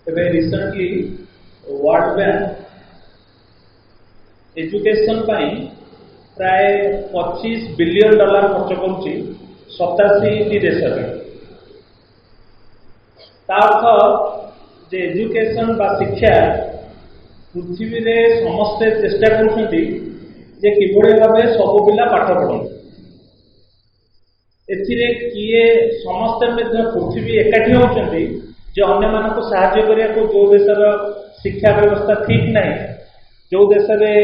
Recently world bank education प्राय $25 billion खर्च करुच्ची 87 देश अर्थ एजुकेशन बा शिक्षा पृथ्वी रे समस्ते चेष्टा करुँच किभली भाव सब पिला पाठ पढ़ एथिरे किए समस्ते पृथ्वी एकाठी होती अन्य मानक साहाय्य करने को जो देशर शिक्षा व्यवस्था ठीक नहीं जो देश में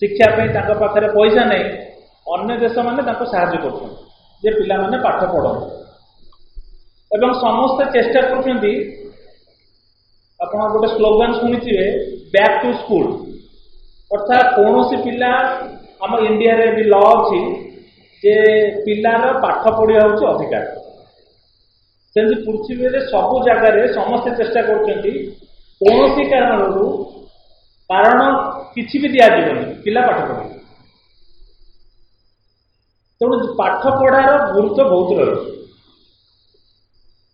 शिक्षा पाखे पैसा नहीं अन्य देश माने साहाय्य कर पिला माने पाठ पढ़ एवं समस्ते चेष्टा कर गोटे स्लोगान शुणिथे बैक टू स्कूल अर्थात कौन सी पिला आम इंडिया रे भी लॉ अच्छी जे पिलार पाठ पढ़िया हूँ अधिकार सेमती पृथ्वी रे सब जगार समस्ते चेष्टा कर कारण किसी भी दिज्वनी पिला पाठ पढ़ तेणु पाठ पढ़ार गुरुत्व बहुत रही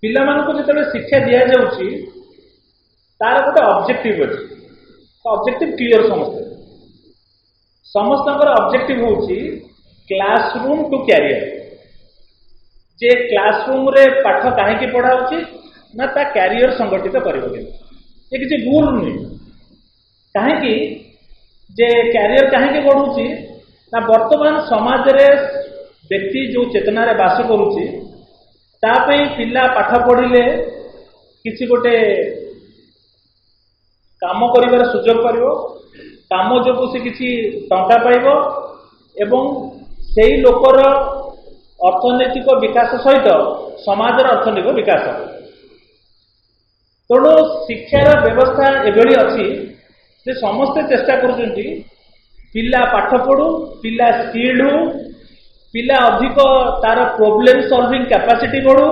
पिला जो शिक्षा दि जाऊँगी तार गोटे ऑब्जेक्टिव अच्छी ऑब्जेक्टिव क्लियर समस्त ऑब्जेक्टिव होची क्लासरूम टू कैरियर जे क्लासरूम रे पाठ कहीं पढ़ा ना ता कैरियर संगठित कर ये किसी भूल नुहे कहीं जे कैरियर कहीं बढ़ुची ना वर्तमान समाज रे व्यक्ति जो चेतना रे बास करुची तापई पिला पाठ पढ़िले किसी गोटे काम करिवार सुजोग पाइबो काम जो से किसी टंका पाइबो एवं सेई लोकर अर्थनैतिक विकास सहित समाजर अर्थनैतिक विकास तेणु शिक्षार व्यवस्था एभली अच्छी से समस्ते चेष्टा करुँच पिला पाठ पढ़ू पिला स्किल्ड हो पिला अधिक तार प्रोब्लेम सॉल्विंग कैपेसिटी बढ़ू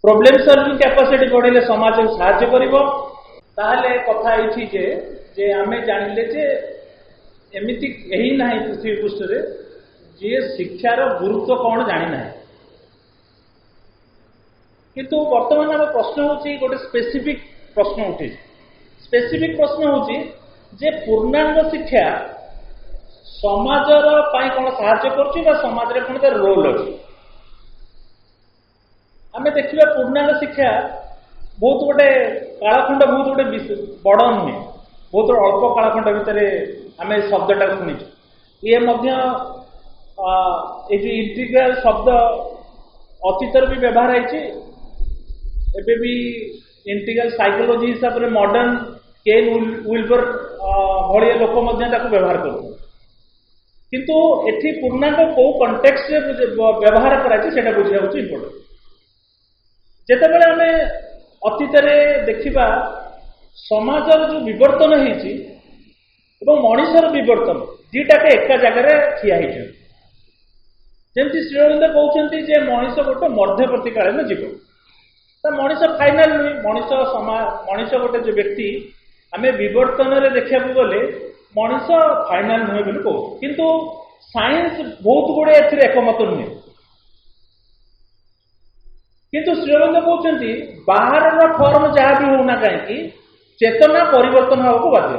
प्रोब्लेम सॉल्विंग कैपेसिटी बढ़े समाज को साहाय्य करिवो ताहले कथा ये जे आमे जानिले जे एमिति यही ना पृथ्वी पृष्ठ रे जे शिक्षार गुरुत्व कौन जानी ना किंतु वर्तमान आम प्रश्न होची गोटे स्पेसिफिक प्रश्न उठी स्पेसिफिक प्रश्न होची जे पूर्णांग शिक्षा समाजर पाई कौन साहाय्य करुच्ची बा समाज रे कौन तार रोल अच्छी आमे देखिबा पूर्णांग शिक्षा बहुत गोटे कालखंड बहुत गोटे बड़ नुहे बहुत अल्प कालखंड भितर आम शब्दटा शुणीचु ये इंटीग्राल शब्द अतीतर भी व्यवहार होती भी इंटीग्राल साइकोलॉजी हिसाब से मॉडर्न केन विल्बर भाई लोक व्यवहार कर किंतु एठी पूर्णांग को कंटेक्स्ट व्यवहार कराई बुझा इम्पोर्टेंट जितेबाला आम अतीत देखा समाजर जो विवर्तन होती मनीषर विवर्तन दीटाक एका जगार ठिया जमी श्री अरविंद कहते जे मनीष गोटे मध्यवर्तीकालीन जीव तो मनीष फाइनाल नुहे मनीष गोटे जो व्यक्ति आम विवर्तन देखा गले मनीष फाइनाल नुहे बोली कहूँ किंतु साइंस बहुत गुड़े एकमत नुहे किंतु श्री अरविंद कहते बाहर फॉर्म जहाँ भी होना कहीं चेतना परिवर्तन होगा बाध्य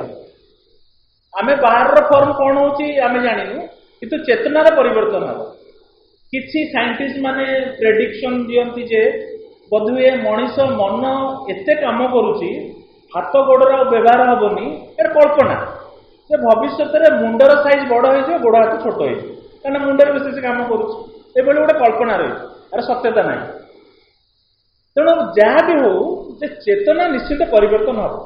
आम बाहर फॉर्म कौन होमें जानू किंतु चेतनार परिवर्तन हम किसी साइंटिस्ट माने प्रेडिक्शन दियंती जे बोधहुए मनीष मन एते काम करुच्ची हाथ गोड़र व्यवहार हेनी यार कल्पना जे भविष्य में मुंडर साइज बड़ हो गोड़ हाथ छोट हो कहीं मुंडर बेस काम करुच्ची गोटे कल्पना रही यार सत्यता ना तेणु जहाँ भी हो चेतना निश्चित परिवर्तन हम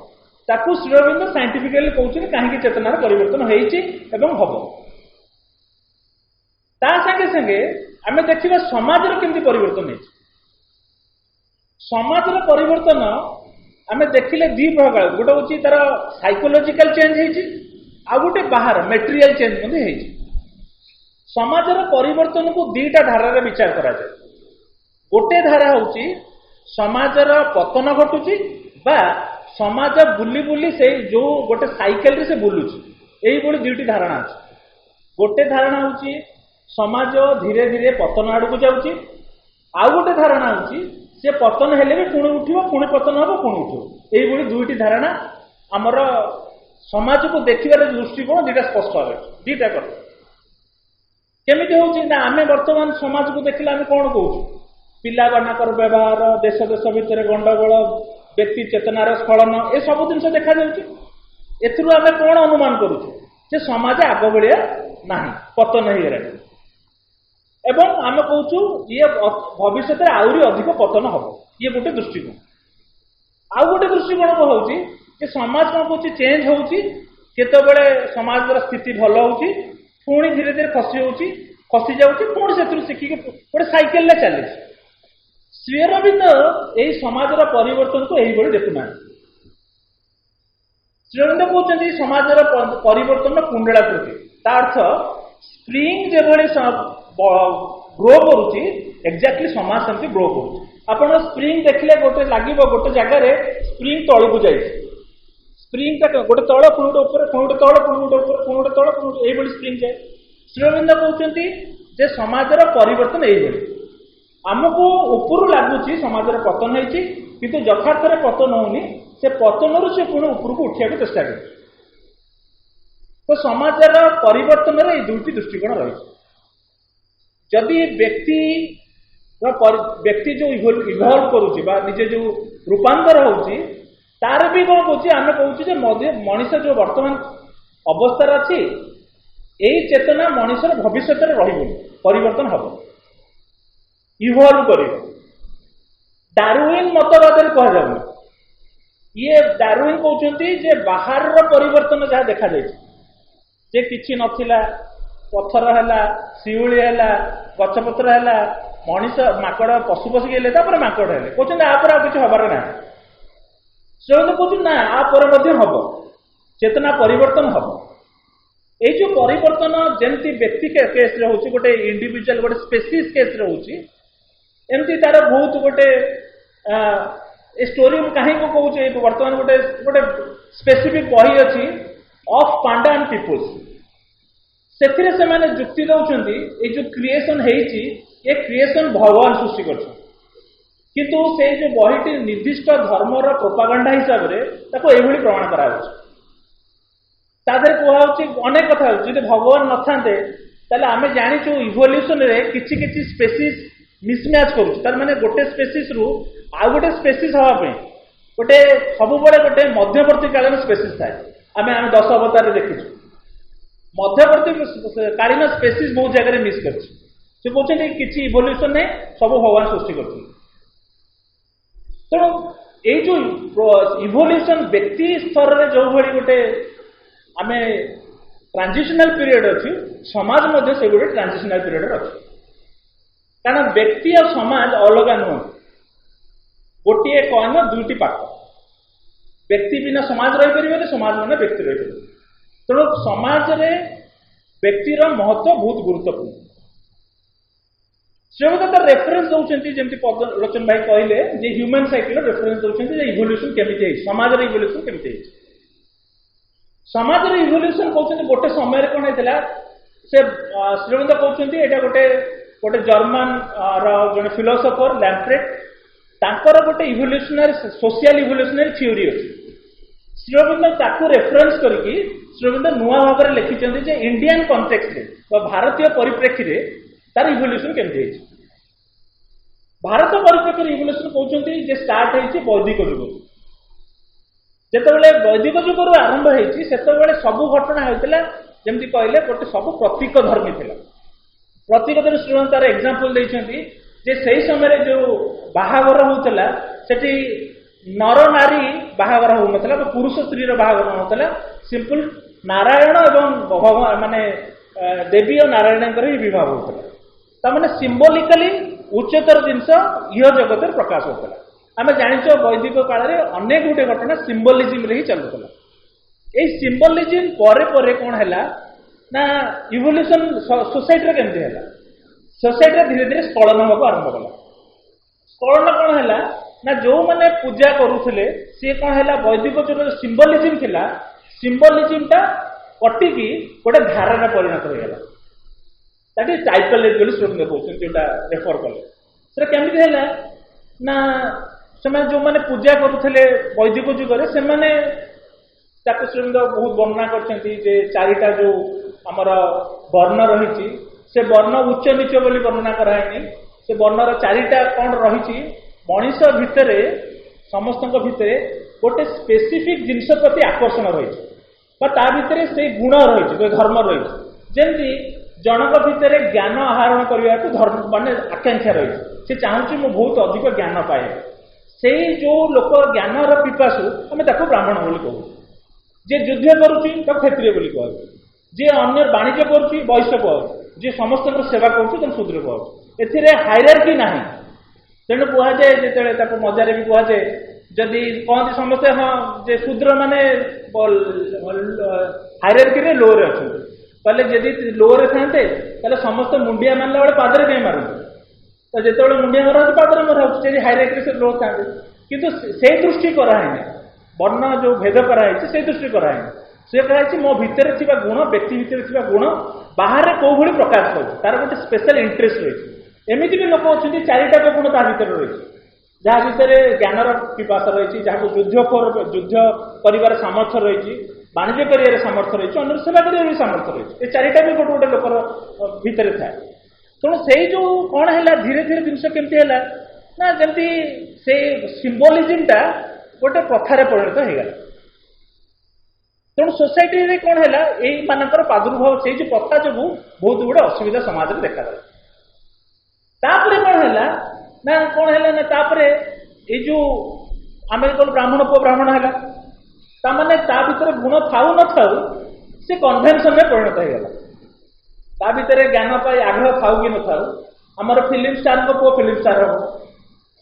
ताकू श्री अरविंद साइंटिफिकली कहते कहीं चेतनार परिवर्तन हम संगे संगे आम देखा समाज केमती परिवर्तन समाज परिवर्तन आम देखिले दी प्रकार गोटे हूँ तार साइकोलॉजिकल चेंज होती आ गोटे बाहर मेटेरियल चेंज समाजर परिवर्तन को दीटा धारा विचार करा जाए गोटे धारा हूँ समाजर पतन घटुची बा समाज बुली बुली से जो गोटे साइकेल से बुलूची यही दुईटी धारणा अच्छी गोटे धारणा हूँ समाज धीरे धीरे पतन आड़ को जाऊँगी। आउ गोटे धारणा होची से पतन हेले भी पुणी उठिबो, पुणी पतन हबो, पुणी उठिबो। एइभଳି दुईटी धारणा आमर समाज को देखिबार दृष्टिकोण दुईटा स्पष्ट है। दुईटा कथा केमिति होची ना आमे वर्तमान समाज को देखिले आमे कोन कहूछु पिला बानाकर व्यवहार, देश देश भितर गंडगोल, व्यक्ति चेतनार स्खलन, ए सब जिनस देखा जाउची। एथुरु आमे कोन अनुमान करूछु जे समाज आग भलिया नाही, पतन हो गला एवं आमे कहूछु ये भविष्य में आउरी अधिक पतन हम। ये गोटे दृष्टिकोण। आउ गोटे दृष्टिकोण को होची कि समाज कौन कहूँ चेंज होची, केतबेले समाज स्थिति भल होची, पुणी धीरे धीरे खसी जाऊँगी, पुणी से शिखिक गोटे साइकेल चली। श्री अरविंद यही समाज परिवर्तन को यही देखुना। श्री अरविंद कहते समाज परिवर्तन कुंडलाकृति, अर्थ स्प्रिंग जो ग्रो करुच्ची एक्जाक्टली समाज सेमती ग्रो करुच्ची। आपण स्प्रिंग देखले गोटे लगे गोटे जगार स्प्रिंग तल को जाए, स्प्रिंग गोटे तल पुणी गोटे ऊपर, पुणी गोटे तल, पुणी गोटे ऊपर, पुणी गोटे तल, पुणी यही स्प्रिंग जाए। श्री अरविंद कहते जे समाजर परिवर्तन यही आमको ऊपर लगुच समाज पतन होती, किंतु यथार्थ पतन होनी, से पतन से पुणी ऊपर को उठा चेष्टा कर। तो समाजर परिवर्तन में दुईटी दृष्टिकोण रही। जदि व्यक्ति जो इभल्व करुच्ची निजे जो रूपांतर होची तार भी कौन कौच आम कहूँ मनीष जो वर्तमान अवस्था अच्छी यही चेतना मनीषर भविष्य में परिवर्तन हम इभल्व कर। डार्विन मतवाद कह ये डार्विन कहते बाहर परिवर्तन जहाँ देखा जे किसी नथिला, पत्थर है, शिउली है, गछपत्र है, मनीष माकड़ पशु पशु गले माकड़ है, कहते आपर आ किसी हबार ना। से कहते ना आपर हम चेतना परिवर्तन हम। ये जो परिवर्तन जमती व्यक्ति केस हो गोटे इंडिविजुअल गोटे स्पेसीज केस एमती तार बहुत गोटे स्टोरी कहीं को कहूँ वर्तमान गोटे गोटे स्पेसिफिक बही अच्छी ऑफ पांडा एंड पीपुल्स, से मैंने जुक्ति दौरान ये जो क्रिएशन होती ये क्रिएशन भगवान सृष्टि कर, किंतु से जो बहीटी निर्दिष्ट धर्मर प्रोपागंडा हिसाब से ये प्रमाण करा कहु अनेक कथा जो भगवान न था आम जाचु इवोल्यूशन रे किछि किछि स्पेसीज मिसमैच कर माने गोटे स्पेसीज रु आ गोटे स्पेसीज हाँपी गोटे सब गोटे मध्यवर्ती कालीन स्पेसीज थाए। आम 10 अवतार देखीचु मध्यवर्ती कालीन स्पेसीज बहुत जगह मिस कर कहते किसी इवोल्यूशन नहीं, सब भगवान सृष्टि कर। तेणु ये जो इवोल्यूशन व्यक्ति स्तर में जो भाई गोटे आम ट्रांजिशनल पीरियड अच्छी, समाज मध्य से गोटे ट्रांजिशनल पीरियड अच्छी। कारण व्यक्ति और समाज अलग नुह, गोटे कॉइन दुईटी पाख। व्यक्ति बिना समाज रही पारे, समाज बिना व्यक्ति रही पारे। तेणु समाज रे व्यक्तिर महत्व बहुत गुरुत्वपूर्ण। श्रीमती तार रेफरेन्स दौरान जमी पदलोचन भाई कहले जे ह्यूमन साइकिल रेफरेन्स दौरान इवोल्यूशन केमिति समाज इवोल्यूशन केमिति समाज इवोल्यूशन कहते गोटे समय कौन होता से श्रीमती कहते यहाँ गोटे गोटे जर्मन जड़े फिलोसोफर लैम्प्रेट तांकर गोटे इवोल्यूशनरी सोशल इवोल्यूशनरी थ्योरी अच्छी। श्रीरविंद ताकू रेफरेन्स करके श्रीरविंद नुआ भाव में लिखिं जे इंडियन कॉन्टेक्स्ट भारतीय परिप्रेक्षी तार इवोल्यूशन केमती है। भारत परिप्रेक्षी इवोल्यूशन कहते स्टार्ट होती वैदिक युग। जितेबाला वैदिक युग आरंभ होती से सब घटना होता जमी कहले गोटे सब प्रतीक धर्मी थी। प्रतीक धर्मी श्रीरविंद तार एग्जांपल देते से समय जो बाहागर होता से नर नारी बाहागर हो ना, पुरुष स्त्री बाहागर होता, सिंपल नारायण एवं भगवान माने देवी और नारायण विवाह होता। तमाने सिंबलिकली उच्चतर जिनस इह जगत प्रकाश होता। आम जाच वैदिक काल में अनेक गोटे घटना सिंबलिज्म ही चलुला। ये सिंबलिज्म पर कौन है ना इवोल्यूशन सोसाइटी केमती है, सोसाइटी धीरे धीरे स्खलन होगा आरंभ कला। स्खलन कौन है ना जो मैंने पूजा करुले सी कौन है वैदिक जो सिंबलिज्म थिला, सिंबलिज्म टा कटिकी गोटे धारा परिणत होगा। दैट इज टाइपोलॉजी बोली श्रोविंद कहते जोटा रेफर कले से केमती है ना से जो मैंने पूजा करुले वैदिक जुगर से श्रोविंद बहुत वर्णना कर चारिटा जो आमर वर्ण रही से वर्ण उच्च नीच बोली वर्णना कराएनी से वर्णर चारिटा कौन रही मनीष भितर समस्त भितर गोटे स्पेसिफिक जिनस प्रति आकर्षण रही भितर से गुण रही धर्म रही जमी जनक भितर ज्ञान आहरण करने को धर्म मान आकांक्षा रही से चाहूँ मु बहुत अधिक ज्ञान पाए से जो लोक ज्ञानर पिपासु आम ब्राह्मण बोली कहू जे युद्ध करुच्ची क्षत्रिय बोली कह जी अन्य वाणिज्य करुच्ची वैश्य कह जी समस्त सेवा करुच्ची शूद्र कह एथिरे हायरार्की नाही तेणु कहुए जो मजारे भी कहुए जदि कहते समस्ते हाँ जे शूद्र माने हायरार्की लोरे अच्छा कहले जदि लोरे था समस्त मुंडिया मानला बेले पादरे कहीं मारते तो जिते मुंडिया मरा पादरे मरा से हायरार्की से लो था किंतु से दृष्टि कराए वर्ण जो भेद कराई से दृष्टि कराए से कहे मो भितर गुण व्यक्ति भितर गुण बाहर कौ भाई प्रकाश कर तार गोटे स्पेशल इंटरेस्ट रही एमती भी लोक अच्छा चारिटा गुण ता भर रही जहाँ भितर ज्ञानर पिपासा रही जहाँ युद्ध कर सामर्थ्य रही वाणिज्य कर सामर्थ्य रही अन्य सेवा कर सामर्थ्य रही ये चारिटा भी गोटे गोटे लोकर भितर थाए तेणु से जो कौन है धीरे धीरे जिनस केमती है ना जमी से सिम्बोलिजमटा गोटे प्रथार परिणत हो गला तेणु सोसाइटी रे कौन है यही मानकर प्रादुर्भाव से प्रथा जो बहुत गुड़े असुविधा समाज में देखा तापर कौन है ना कौन है ना तापर ये जो आम कल ब्राह्मण पुओ ब्राह्मण है ताने ता भीतर गुण थाऊ न थाऊ से कन्वेन्शन में परिणत हो गला ता भीतर ज्ञान पाई आग्रह थाऊ कि न थाऊ आमर फिल्म स्टार को पुओ फिल्म स्टार हम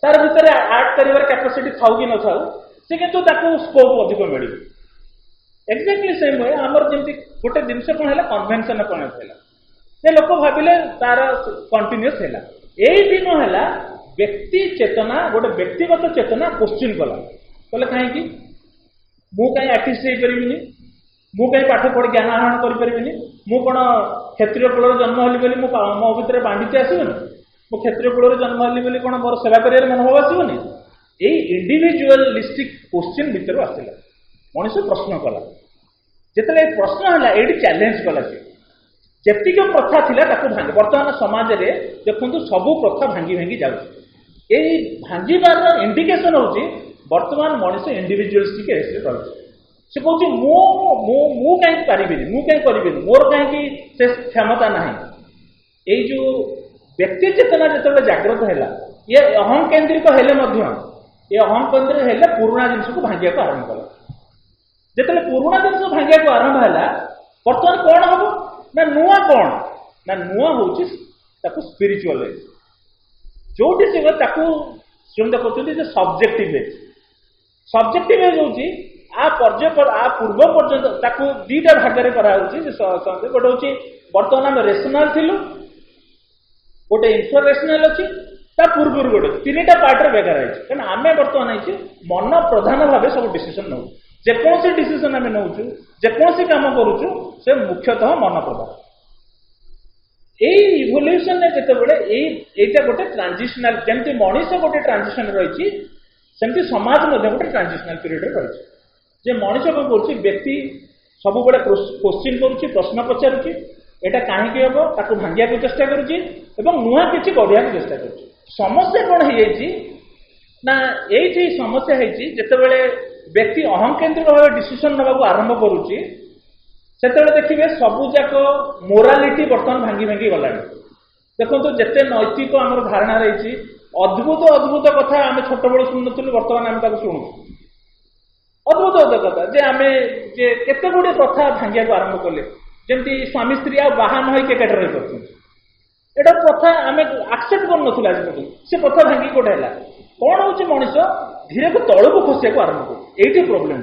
तार भीतर आर्ट कर कैपेसिटी थाऊ कि न थाऊ से किंतु स्कोप अधिक मिल एक्जाक्टली सेम वे आमर जमी गोटे जिनस कौन है कन्वेन्शन परिणत है से लोक भाविले तार कंटिन्यूस है यही दिन है व्यक्ति चेतना गोटे व्यक्तिगत चेतना क्वेश्चन कला कहले कहीं मु कहीं आर्टिस्ट हो पारि मु कहीं पाठ पढ़ी ज्ञान आहरण करें मु कौन क्षत्रिय कूल जन्म हली बोली मो भितर बांडिचे आसबनि मु क्षत्रिय कूल जन्म हली बोली कौन मोर सेवा कर मनोभाव आसबनि यही इंडिविजुअलिस्टिक क्वेश्चन भितर आसला मनुष्य प्रश्न कला जिते प्रश्न है ये चैलेंज कला जेतिक प्रथा थिला ताकू भांगी वर्तमान समाज रे देखंतु सबु प्रथा भांगी भांगी जाउछि एई भांगीबार इंडिकेशन होछि वर्तमान मनुष्य इंडिविजुअलिस्टिक रही से कहूँ मु मु मु कहीं पारिबिनी मु कहीं करिबिनी मोर कहीं से क्षमता नाही एई जो व्यक्ति चेतना जिते जागृत है ये अहं केन्द्रिक हेले मध्य ये अहं केन्द्रिक हेले पुराणा जिनस को भांगिया को आरंभ कला जिते पुराणा जिनस भांगिया को आरंभ है बर्तमान कौन हम ना नुआ कौन ना नुआ हूँ स्पिरिचुअल जोटी से श्रीमती कहते सब्जेक्टिव एज सब्जेक्टिव एज हूँ आ पूर्व पर्यंत दीटा भाग गोटे हूँ बर्तमान आम रेसनाल थिलु गोटे इनफरेसनाल अच्छी पूर्व गोटे तीन टा पार्ट बेगार है क्या आम बर्तमान मन प्रधान भाव सब डिसीजन नौ जेकोसी डिसीजन आम नौ जेकोसी काम करुचु से मुख्यतः मन प्रधान यही इवोल्यूशन जितेबाला गोटे ट्रांजिशनल जमी मनीष गोटे ट्रांजिशन रही सेमती समाज गोटे ट्रांजिशनल पीरियड रही जे मनीष कौन कर व्यक्ति सब बड़े क्वेश्चन करुच्ची प्रश्न पचारुच्ची एटा कहीं हम ताको भांगिया को चेष्टा करुच्ची नुआ किसी गढ़िया को चेष्टा कर समस्या कौन है ना ये समस्या है जितेबाला व्यक्ति अहं केन्द्रिक भाव डिसीजन नवाक आरंभ करुच्ची से देखिए सबुजाक मोरालिटी बर्तमान भांगी भांगी गला देखो जिते नैतिक आम धारणा रही अद्भुत अद्भुत कथा आम छोट बड़ शुणुलु बर्तमान आम शुणु अद्भुत अद्भुत कथा जे आम जे केते गुड़े प्रथा भांगिया को आरंभ कले जमी स्वामी स्त्री आ बाहा न होई केकेट रही कर एटा प्रथा आम आक्सेप्ट कर नथिला से प्रथा भांगी कोटे है कौन हूँ मनीष धीरे को तलू को खसिया को आरंभ कर ये प्रोब्लेम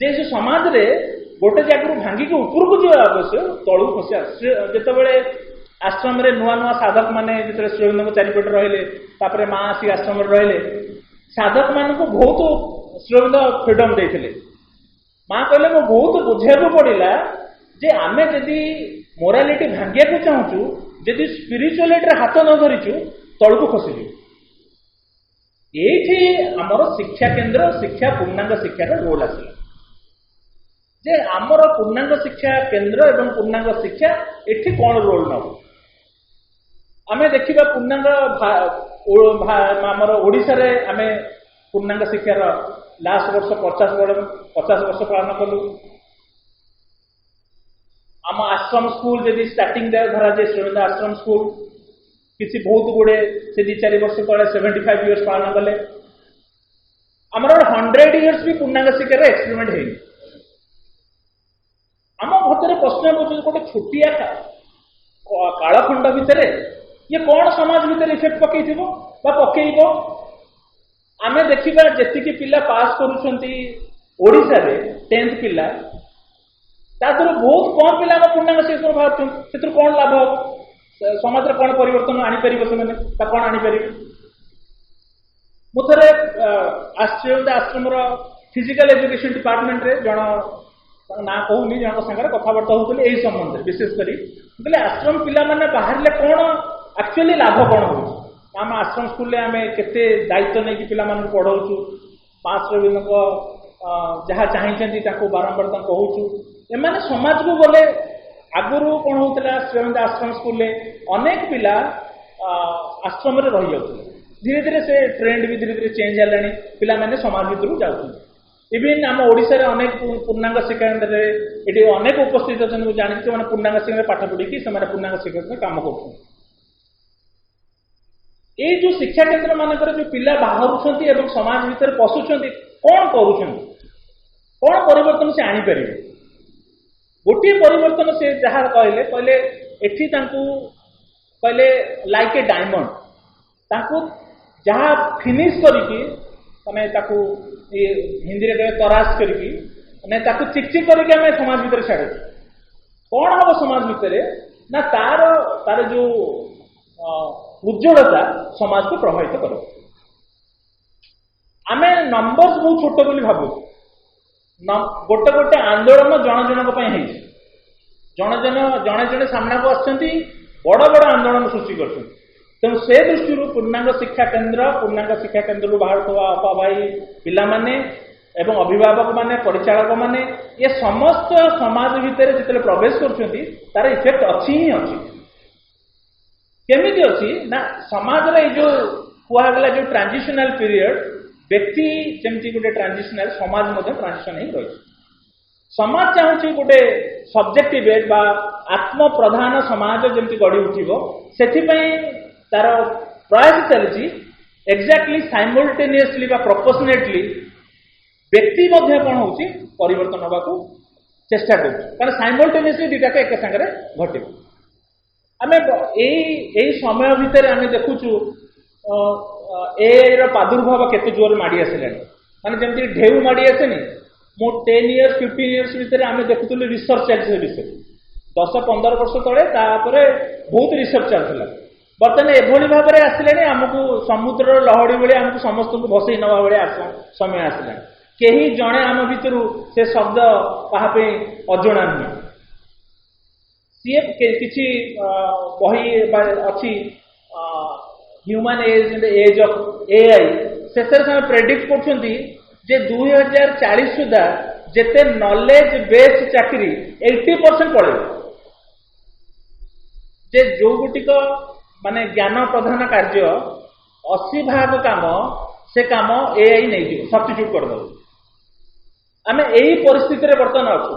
जे समाज रे गोटे जगह भांगिक उपरक जावा आवश्यक तलू खसिया जितेबाला आश्रम रे नुआ नुआ साधक मैंने जो श्रीअरविंद चारिपटे रहिले माँ आसिक आश्रम रहिले साधक मान बहुत श्रीअरविंद फ्रीडम देते माँ कहले मो बहुत बुझाक पड़ा जे आमे जदि मोरालिटी भांगिया चाहूँ जदि स्पिरिचुआलिटी हाथ न धरीचु तलू खसीजु ये आमर शिक्षा केन्द्र शिक्षा पूर्णांग शिक्षार रोल आसला जे आमर पूर्णांग शिक्षा केन्द्र एवं पूर्णांग शिक्षा एठी कौन रोल नब आमे देखिबा पूर्णांग आमर ओडिशा रे आमे पूर्णांग शिक्षार लास्ट वर्ष 50 वर्ष पालन कलु आम आश्रम स्कूल जदि स्टार्टिंग धरा जाए श्रीमंद आश्रम स्कूल किसी बहुत गुड़े से 2-4 वर्ष तले 75 इयर्स पालन कले आमर 100 इयर्स भी पूर्णांग शिक्षार एक्सपेरिमेंट है आम भर प्रश्न पूछे गोटे छोटिया कालखंड भितर ये कौन समाज भितर इफेक्ट पकई पकईब आमे देखिबा जेतिकी पिला पास करूछंती ओडिशा रे 10th पिला तादर बहुत कम पिला पूर्णांग शिक्षा बाहर से कौन लाभ समाज कौन परिवर्तन आनीपर से कौन आनीपर मुझे आश्रम फिजिकल एजुकेशन डिपार्टमेंट रे जन ना कहूनी जन सागर कथबार्ता होती यही संबंध विशेषकर बोले आश्रम पिला माने बाहर कौन एक्चुअली लाभ कौन हो आम आश्रम स्कूल आम केते दायित्व नहीं कि पिला पढ़ाऊँ पास जहाँ चाहिए बारंबार कहूँ एमाने समाज को बोले आगुरी कौन होता श्रीमंत आश्रम स्कूल अनेक पिला आश्रम रही जाते धीरे धीरे से ट्रेंड भी धीरे धीरे चेंज है पिला माने समाज भितर जाऊँ इवन आम ओडिशा रे अनेक पूर्णांग शिक्षा केन्द्र ये अनेक उपस्थित अच्छे मुझे जानी से पूर्णांग शिक्षा पाठ पढ़ी से पूर्णांग शिक्षा काम कर ये जो शिक्षा केन्द्र मानकर जो पिला बाहर समाज भितर पशुंट कौन कौन परिवर्तन से आनीपर गोटे परिवर्तन से जहाँ कहले कहले एठी कहले लाइक ए डायमंड जहाँ फिनिश करके हिंदी में तराश करके चिकचिक करके आम समाज भितर छाड़े कौन हम समाज भितर ना तार जो उज्ज्वलता समाज को प्रभावित कर आम नंबर्स बहुत छोट बोली भावु गोटे गोटे आंदोलन जन जन जने जने सामना को आछंती बड़ बड़ आंदोलन सृष्टि कर तेणु से दृष्टि पूर्णांग शिक्षा केन्द्र बाहर अपा भाई पिला माने एवं अभिभावक माने परिचालक माने ये समस्त समाज भितर जिते प्रवेश कर तार इफेक्ट अच्छी ही अच्छी केमिति अच्छी ना समाज रे जो कहगला जो ट्रांजिशनल पीरियड व्यक्ति जमती गोटे ट्रांजिशनल समाज ट्रांजिशन ही रही समाज चाहूँ गोटे सब्जेक्टिव बा आत्म प्रधान समाज जमती गढ़ी उठिबो सेथिपई तार प्रयास चलती एक्जाक्टली साइमल्टेनियसली बा प्रोपोर्शनेटली व्यक्ति मध्य कौन हो परिवर्तन होगा चेष्टा कर साइमल्टेनियसली दुटाक एक सागर घटे आम यही समय भितर आम देखुचु ए प्रादुर्भाव केते जोर माड़ी आसला माने जमती ढेउ माड़ी आसेनी मो 10 इयर्स 15 इयर्स भितर आम देखुलु रिसर्च चलती विषय 10-15 वर्ष तले बहुत रिसर्च चलता बर्तमान एभली भाव में आसले आमको समुद्र लहड़ी भाई आमको समस्त को भसई नवा भाई समय आसला कहीं जड़े आम भितर से शब्द कहापे अजणा नुहे सी किसी बही अच्छी ह्यूमन एज ऑफ एआई से प्रेडिक्ट कर 2040 सुधा जिते नॉलेज बेस्ड चाकरी 80% पड़े जे जो गुटिक माने ज्ञान प्रधान कार्य 80% काम से काम एआई नहीं सब्स्टिट्यूट कर दो आम यही परिस्थिति रे बर्तमान अच्छु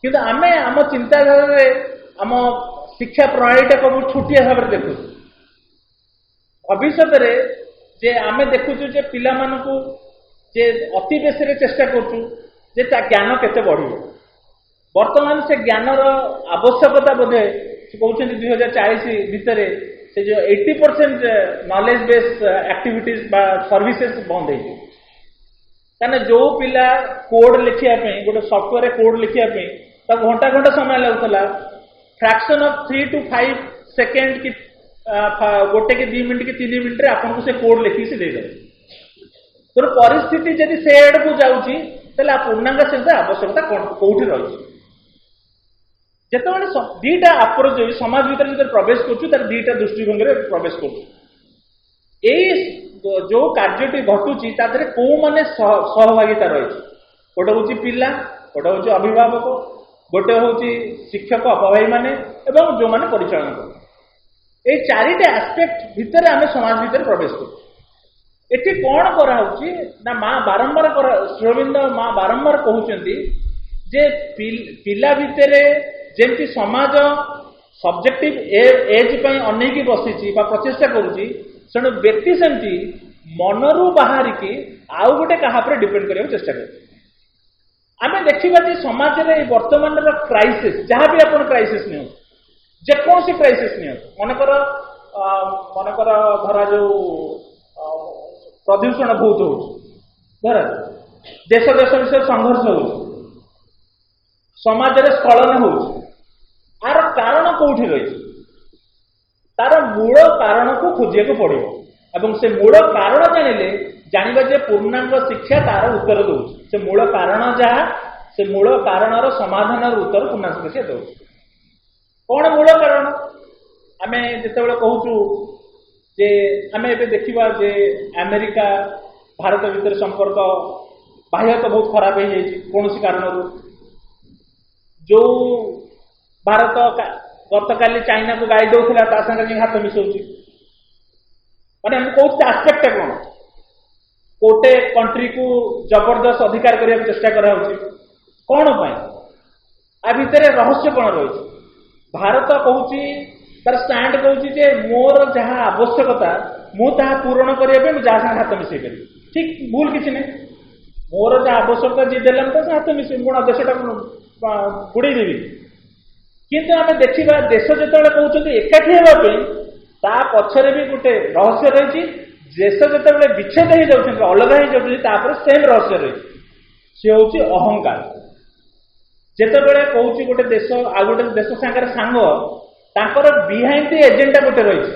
किंतु आम आम चिंताधारा आम शिक्षा प्रणाली टाक बहुत छुटिया भाव में देखु भविष्य में जे आम देखुचु जे पिला मानकु जे अति बेसी चेष्टा करूँ जे ज्ञान केते बढ़ी वर्तमान से ज्ञानर आवश्यकता बोधे कहते 2040 भितर से जो 80% नॉलेज बेस्ड एक्टिविटीज बा सर्विसेज बंद हो कहना जो पिला कोड लिखापी गोटे सफ्टवेयर कोड लिखापी घंटा घंटा समय लगुला फ्रैक्शन ऑफ 3 to 5 सेकेंड कि गोटे कि 2 मिनट कि 3 मिनट आपको से कोड लिखी से देदेव तो परिस्थिति जदि से आड़ को जाऊँगी पूर्णांग शिक्षा आवश्यकता कौटी रही ଯେତେବେଳେ ଦୁଇଟା ଆପ୍ରୋଚ ସମାଜ ଭିତରେ ଯେତେବେଳେ ପ୍ରବେଶ କରୁଛୁ ତାର ଦୁଇଟା ଦୃଷ୍ଟିଭଙ୍ଗୀରେ ପ୍ରବେଶ କରୁଛୁ। ଏଇ ଯୋଉ କାର୍ଯ୍ୟଟି ଘଟୁଛି ତା ଦେହରେ କୋଉମାନେ ସହଭାଗିତା ରହିଛି, ଗୋଟେ ହଉଛି ପିଲା, ଗୋଟେ ହଉଛି ଅଭିଭାବକ, ଗୋଟେ ହଉଛି ଶିକ୍ଷକ ଅପଭାବୀ ମାନେ ଏବଂ ଯୋଉମାନେ ପରିଚାଳନା କରନ୍ତି। ଏଇ ଚାରିଟା ଆସ୍ପେକ୍ଟ ଭିତରେ ଆମେ ସମାଜ ଭିତରେ ପ୍ରବେଶ କରୁଛୁ। ଏଠି କଣ କରାହଉଛି ନା ମା ବାରମ୍ବାର ଶ୍ରୀଅରବିନ୍ଦ ମା ବାରମ୍ବାର କହୁଛନ୍ତି ଯେ ପିଲା ଭିତରେ ଯେମିତି ସମାଜ ସବଜେକ୍ଟିଭ ଏଜ୍ ପାଇଁ ଅନେଇକି ବସିଛି ବା ପ୍ରଚେଷ୍ଟା କରୁଛି, ତେଣୁ ବ୍ୟକ୍ତି ସେମିତି ମନରୁ ବାହାରିକି ଆଉ ଗୋଟେ କାହା ଉପରେ ଡିପେଣ୍ଡ କରିବାକୁ ଚେଷ୍ଟା କରୁଛି। ଆମେ ଦେଖିବା ଯେ ସମାଜରେ ଏଇ ବର୍ତ୍ତମାନର କ୍ରାଇସିସ୍, ଯାହାବି ଆପଣ କ୍ରାଇସିସ୍ ନିଅନ୍ତୁ, ଯେକୌଣସି କ୍ରାଇସିସ୍ ନିଅନ୍ତୁ, ମନେକର ଧରାଯାଉ ପ୍ରଦୂଷଣ ବହୁତ ହଉଛି, ଧରାଯାଉ ଦେଶ ବିଷୟରେ ସଂଘର୍ଷ ହଉଛି, ସମାଜରେ ସ୍ଖଳନ ହଉଛି, ଆର କାରଣ କୋଉଠି ରହିଛି? ତାର ମୂଳ କାରଣକୁ ଖୋଜିବାକୁ ପଡିବ ଏବଂ ସେ ମୂଳ କାରଣ ଜାଣିଲେ ଜାଣିବା ଯେ ପୂର୍ଣ୍ଣାଙ୍ଗ ଶିକ୍ଷା ତାର ଉତ୍ତର ଦଉଛି। ସେ ମୂଳ କାରଣ ଯାହା, ସେ ମୂଳ କାରଣର ସମାଧାନର ଉତ୍ତର ପୂର୍ଣ୍ଣାଙ୍ଗ ଶିକ୍ଷା ଦଉଛି। କଣ ମୂଳ କାରଣ? ଆମେ ଯେତେବେଳେ କହୁଛୁ ଯେ ଆମେ ଏବେ ଦେଖିବା ଯେ ଆମେରିକା ଭାରତ ଭିତରେ ସମ୍ପର୍କ ବାହ୍ୟତଃ ବହୁତ ଖରାପ ହେଇଯାଇଛି କୌଣସି କାରଣରୁ। ଯୋଉ ଭାରତ ଗତକାଲି ଚାଇନାକୁ ଗାଳି ଦଉଥିଲା ତା ସାଙ୍ଗରେ ଯାଇ ହାତ ମିଶାଉଛି। ମାନେ ଆମେ କହୁଛୁ ଆସ୍ପେକ୍ଟ କଣ? ଗୋଟେ କଣ୍ଟ୍ରିକୁ ଜବରଦସ୍ତ ଅଧିକାର କରିବାକୁ ଚେଷ୍ଟା କରାଯାଉଛି। କଣ ପାଇଁ? ଆ ଭିତରେ ରହସ୍ୟ କଣ ରହିଛି? ଭାରତ କହୁଛି, ତାର ଷ୍ଟାଣ୍ଡ କହୁଛି ଯେ ମୋର ଯାହା ଆବଶ୍ୟକତା ମୁଁ ତାହା ପୂରଣ କରିବା ପାଇଁ ମୁଁ ଯାହା ସାଙ୍ଗେ ହାତ ମିଶେଇ ପାରିବି। ଠିକ ଭୁଲ କିଛି ନାହିଁ। ମୋର ଯାହା ଆବଶ୍ୟକତା ଯିଏ ଦେଲା ମୁଁ ତା ହାତ ମିଶେଇ ମୁଁ ଦେଶଟାକୁ ବୁଡେଇ ଦେବି। କିନ୍ତୁ ଆମେ ଦେଖିବା ଦେଶ ଯେତେବେଳେ କହୁଛନ୍ତି ଏକାଠି ହେବା ପାଇଁ, ତା ପଛରେ ବି ଗୋଟେ ରହସ୍ୟ ରହିଛି। ଦେଶ ଯେତେବେଳେ ବିଚ୍ଛେଦ ହେଇଯାଉଛନ୍ତି, ଅଲଗା ହେଇଯାଉଛନ୍ତି, ତାପରେ ସେମ୍ ରହସ୍ୟ ରହିଛି। ସେ ହଉଛି ଅହଙ୍କାର। ଯେତେବେଳେ କହୁଛି ଗୋଟେ ଦେଶ ଆଉ ଗୋଟେ ଦେଶ ସାଙ୍ଗରେ ସାଙ୍ଗ, ତାଙ୍କର ବିହାଇଣ୍ଡ ଦି ଏଜେଣ୍ଡା ଗୋଟେ ରହିଛି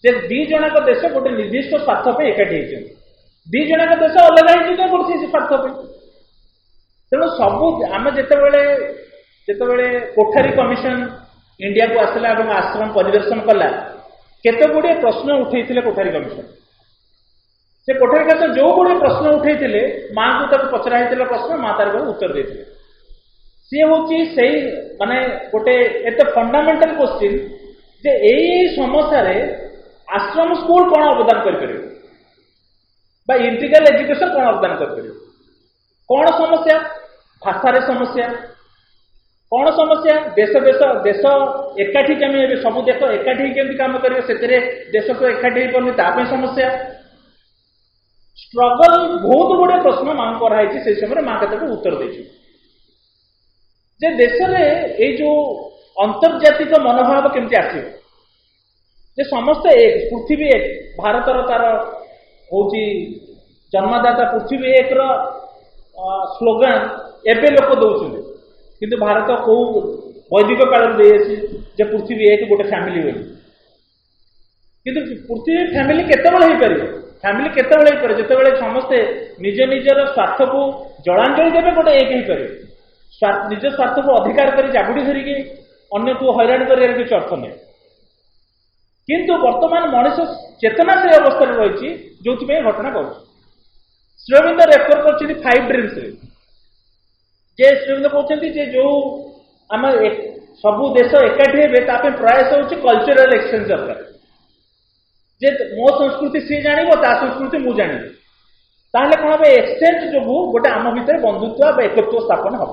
ଯେ ଦି ଜଣଙ୍କ ଦେଶ ଗୋଟେ ନିର୍ଦ୍ଦିଷ୍ଟ ସ୍ୱାର୍ଥ ପାଇଁ ଏକାଠି ହେଇଛନ୍ତି। ଦି ଜଣଙ୍କ ଦେଶ ଅଲଗା ହେଇଛନ୍ତି ଗୋଟେ ସ୍ୱାର୍ଥ ପାଇଁ। ତେଣୁ ସବୁ ଆମେ ଯେତେବେଳେ କୋଠାରୀ କମିଶନ ଇଣ୍ଡିଆକୁ ଆସିଲା ଏବଂ ଆଶ୍ରମ ପରିଦର୍ଶନ କଲା, କେତେ ଗୁଡ଼ିଏ ପ୍ରଶ୍ନ ଉଠେଇଥିଲେ କୋଠାରୀ କମିଶନ। ସେ କୋଠାରୀ କମିଶନ ଯୋଉ ଗୁଡ଼ିଏ ପ୍ରଶ୍ନ ଉଠେଇଥିଲେ, ମାଙ୍କୁ ତାକୁ ପଚରା ହେଇଥିଲା ପ୍ରଶ୍ନ, ମା ତାର ଉତ୍ତର ଦେଇଥିଲେ। ସିଏ ହଉଛି ସେଇ ମାନେ ଗୋଟେ ଏତେ ଫଣ୍ଡାମେଣ୍ଟାଲ କ୍ୱେଶ୍ଚିନ୍ ଯେ ଏଇ ସମସ୍ୟାରେ ଆଶ୍ରମ ସ୍କୁଲ କଣ ଅବଦାନ କରିପାରିବ ବା ଇଣ୍ଟିଗ୍ରାଲ ଏଜୁକେସନ କଣ ଅବଦାନ କରିପାରିବ? କଣ ସମସ୍ୟା? ଭାଷାରେ ସମସ୍ୟା। କଣ ସମସ୍ୟା? ଦେଶ ଏକାଠି କେମିତି ହେବେ, ସବୁ ଦେଶ ଏକାଠି କେମିତି କାମ କରିବେ, ସେଥିରେ ଦେଶ ତ ଏକାଠି ହେଇପାରୁନି, ତା ପାଇଁ ସମସ୍ୟା। ଷ୍ଟ୍ରଗଲ, ବହୁତ ଗୁଡେ ପ୍ରଶ୍ନ ମାଙ୍କୁ କରାହେଇଛି। ସେଇ ସମୟରେ ମା କେତେଟା ଉତ୍ତର ଦେଇଛି ଯେ ଦେଶରେ ଏଇ ଯୋଉ ଅନ୍ତର୍ଜାତିକ ମନୋଭାବ କେମିତି ଆସିବ, ଯେ ସମସ୍ତେ ପୃଥିବୀ ଏକ, ଭାରତର ତାର ହଉଛି ଜନ୍ମଦାତା ପୃଥିବୀ ଏକର ସ୍ଲୋଗାନ ଏବେ ଲୋକ ଦଉଛନ୍ତି, କିନ୍ତୁ ଭାରତ କୋଉ ବୈଦିକ କାଳରୁ ଦେଇଆସି ଯେ ପୃଥିବୀ ଏକ ଗୋଟେ ଫ୍ୟାମିଲି ବୋଲି। କିନ୍ତୁ ପୃଥିବୀ ଫ୍ୟାମିଲି କେତେବେଳେ ହେଇପାରିବ? ଫ୍ୟାମିଲି କେତେବେଳେ ହେଇପାରିବ? ଯେତେବେଳେ ସମସ୍ତେ ନିଜ ନିଜର ସ୍ୱାର୍ଥକୁ ଜଳାଞ୍ଜଳି ଦେବେ, ଗୋଟେ ଏକ ହେଇପାରିବ। ନିଜ ସ୍ୱାର୍ଥକୁ ଅଧିକାର କରି ଜାବୁଡି ଧରିକି ଅନ୍ୟକୁ ହଇରାଣ କରିବାର କିଛି ଅର୍ଥ ନାହିଁ। କିନ୍ତୁ ବର୍ତ୍ତମାନ ମଣିଷ ଚେତନା ସେ ଅବସ୍ଥାରେ ରହିଛି ଯୋଉଥିପାଇଁ ଘଟଣା କରୁଛି। ଶ୍ରୀଅରବିନ୍ଦ ରେଫର କରିଛନ୍ତି 5 ଡ୍ରିମ୍ସରେ, ଯେ ଶ୍ରୀଅରବିନ୍ଦ କହୁଛନ୍ତି ଯେ ଯୋଉ ଆମେ ସବୁ ଦେଶ ଏକାଠି ହେବେ ତା ପାଇଁ ପ୍ରୟାସ ହେଉଛି କଲଚରାଲ ଏକ୍ସଚେଞ୍ଜ ଦରକାର। ଯେ ମୋ ସଂସ୍କୃତି ସିଏ ଜାଣିବ, ତା ସଂସ୍କୃତି ମୁଁ ଜାଣିବି, ତାହେଲେ କଣ হবে? ଏକ୍ସଚେଞ୍ଜ ଯୋଗୁଁ ଗୋଟେ ଆମ ଭିତରେ ବନ୍ଧୁତ୍ୱ ବା ଏକତ୍ୱ ସ୍ଥାପନ ହବ।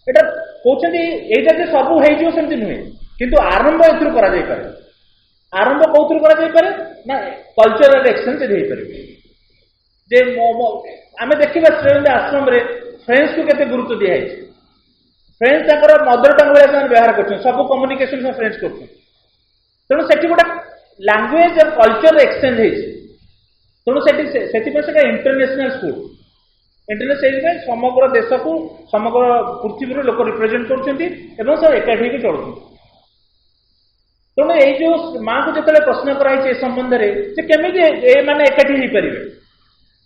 ଏଇଟା କହୁଛନ୍ତି, ଏଇଟା ଯେ ସବୁ ହେଇଯିବ ସେମିତି ନୁହେଁ, କିନ୍ତୁ ଆରମ୍ଭ ଏଥିରୁ କରାଯାଇପାରେ। ଆରମ୍ଭ କୋଉଥିରୁ କରାଯାଇପାରେ ନା କଲଚରାଲ ଏକ୍ସଚେଞ୍ଜ ହେଇପାରିବ। ଯେ ଆମେ ଦେଖିବା ଶ୍ରୀଅରବିନ୍ଦ ଆଶ୍ରମରେ ଫ୍ରେଞ୍ଚକୁ କେତେ ଗୁରୁତ୍ୱ ଦିଆଯାଇଛି। ଫ୍ରେଞ୍ଚ ତାଙ୍କର ମଦର ଟଙ୍ଗ ଭଳିଆ ସେମାନେ ବ୍ୟବହାର କରୁଛନ୍ତି, ସବୁ କମ୍ୟୁନିକେସନ ଫ୍ରେଞ୍ଚ କରୁଛନ୍ତି। ତେଣୁ ସେଠି ଗୋଟେ ଲାଙ୍ଗୁଏଜ ଆଉ କଲଚର ଏକ୍ସଚେଞ୍ଜ ହେଇଛି। ତେଣୁ ସେଥିପାଇଁ ସେଟା ଇଣ୍ଟରନ୍ୟାସନାଲ ସ୍କୁଲ। ସେଇଥିପାଇଁ ସମଗ୍ର ଦେଶକୁ, ସମଗ୍ର ପୃଥିବୀରୁ ଲୋକ ରିପ୍ରେଜେଣ୍ଟ କରୁଛନ୍ତି ଏବଂ ସେ ଏକାଠି ହେଇକି ଚଳୁଛନ୍ତି। ତେଣୁ ଏଇ ଯୋଉ ମାଙ୍କୁ ଯେତେବେଳେ ପ୍ରଶ୍ନ କରାଯାଇଛି ଏ ସମ୍ବନ୍ଧରେ ଯେ କେମିତି ଏମାନେ ଏକାଠି ହେଇପାରିବେ,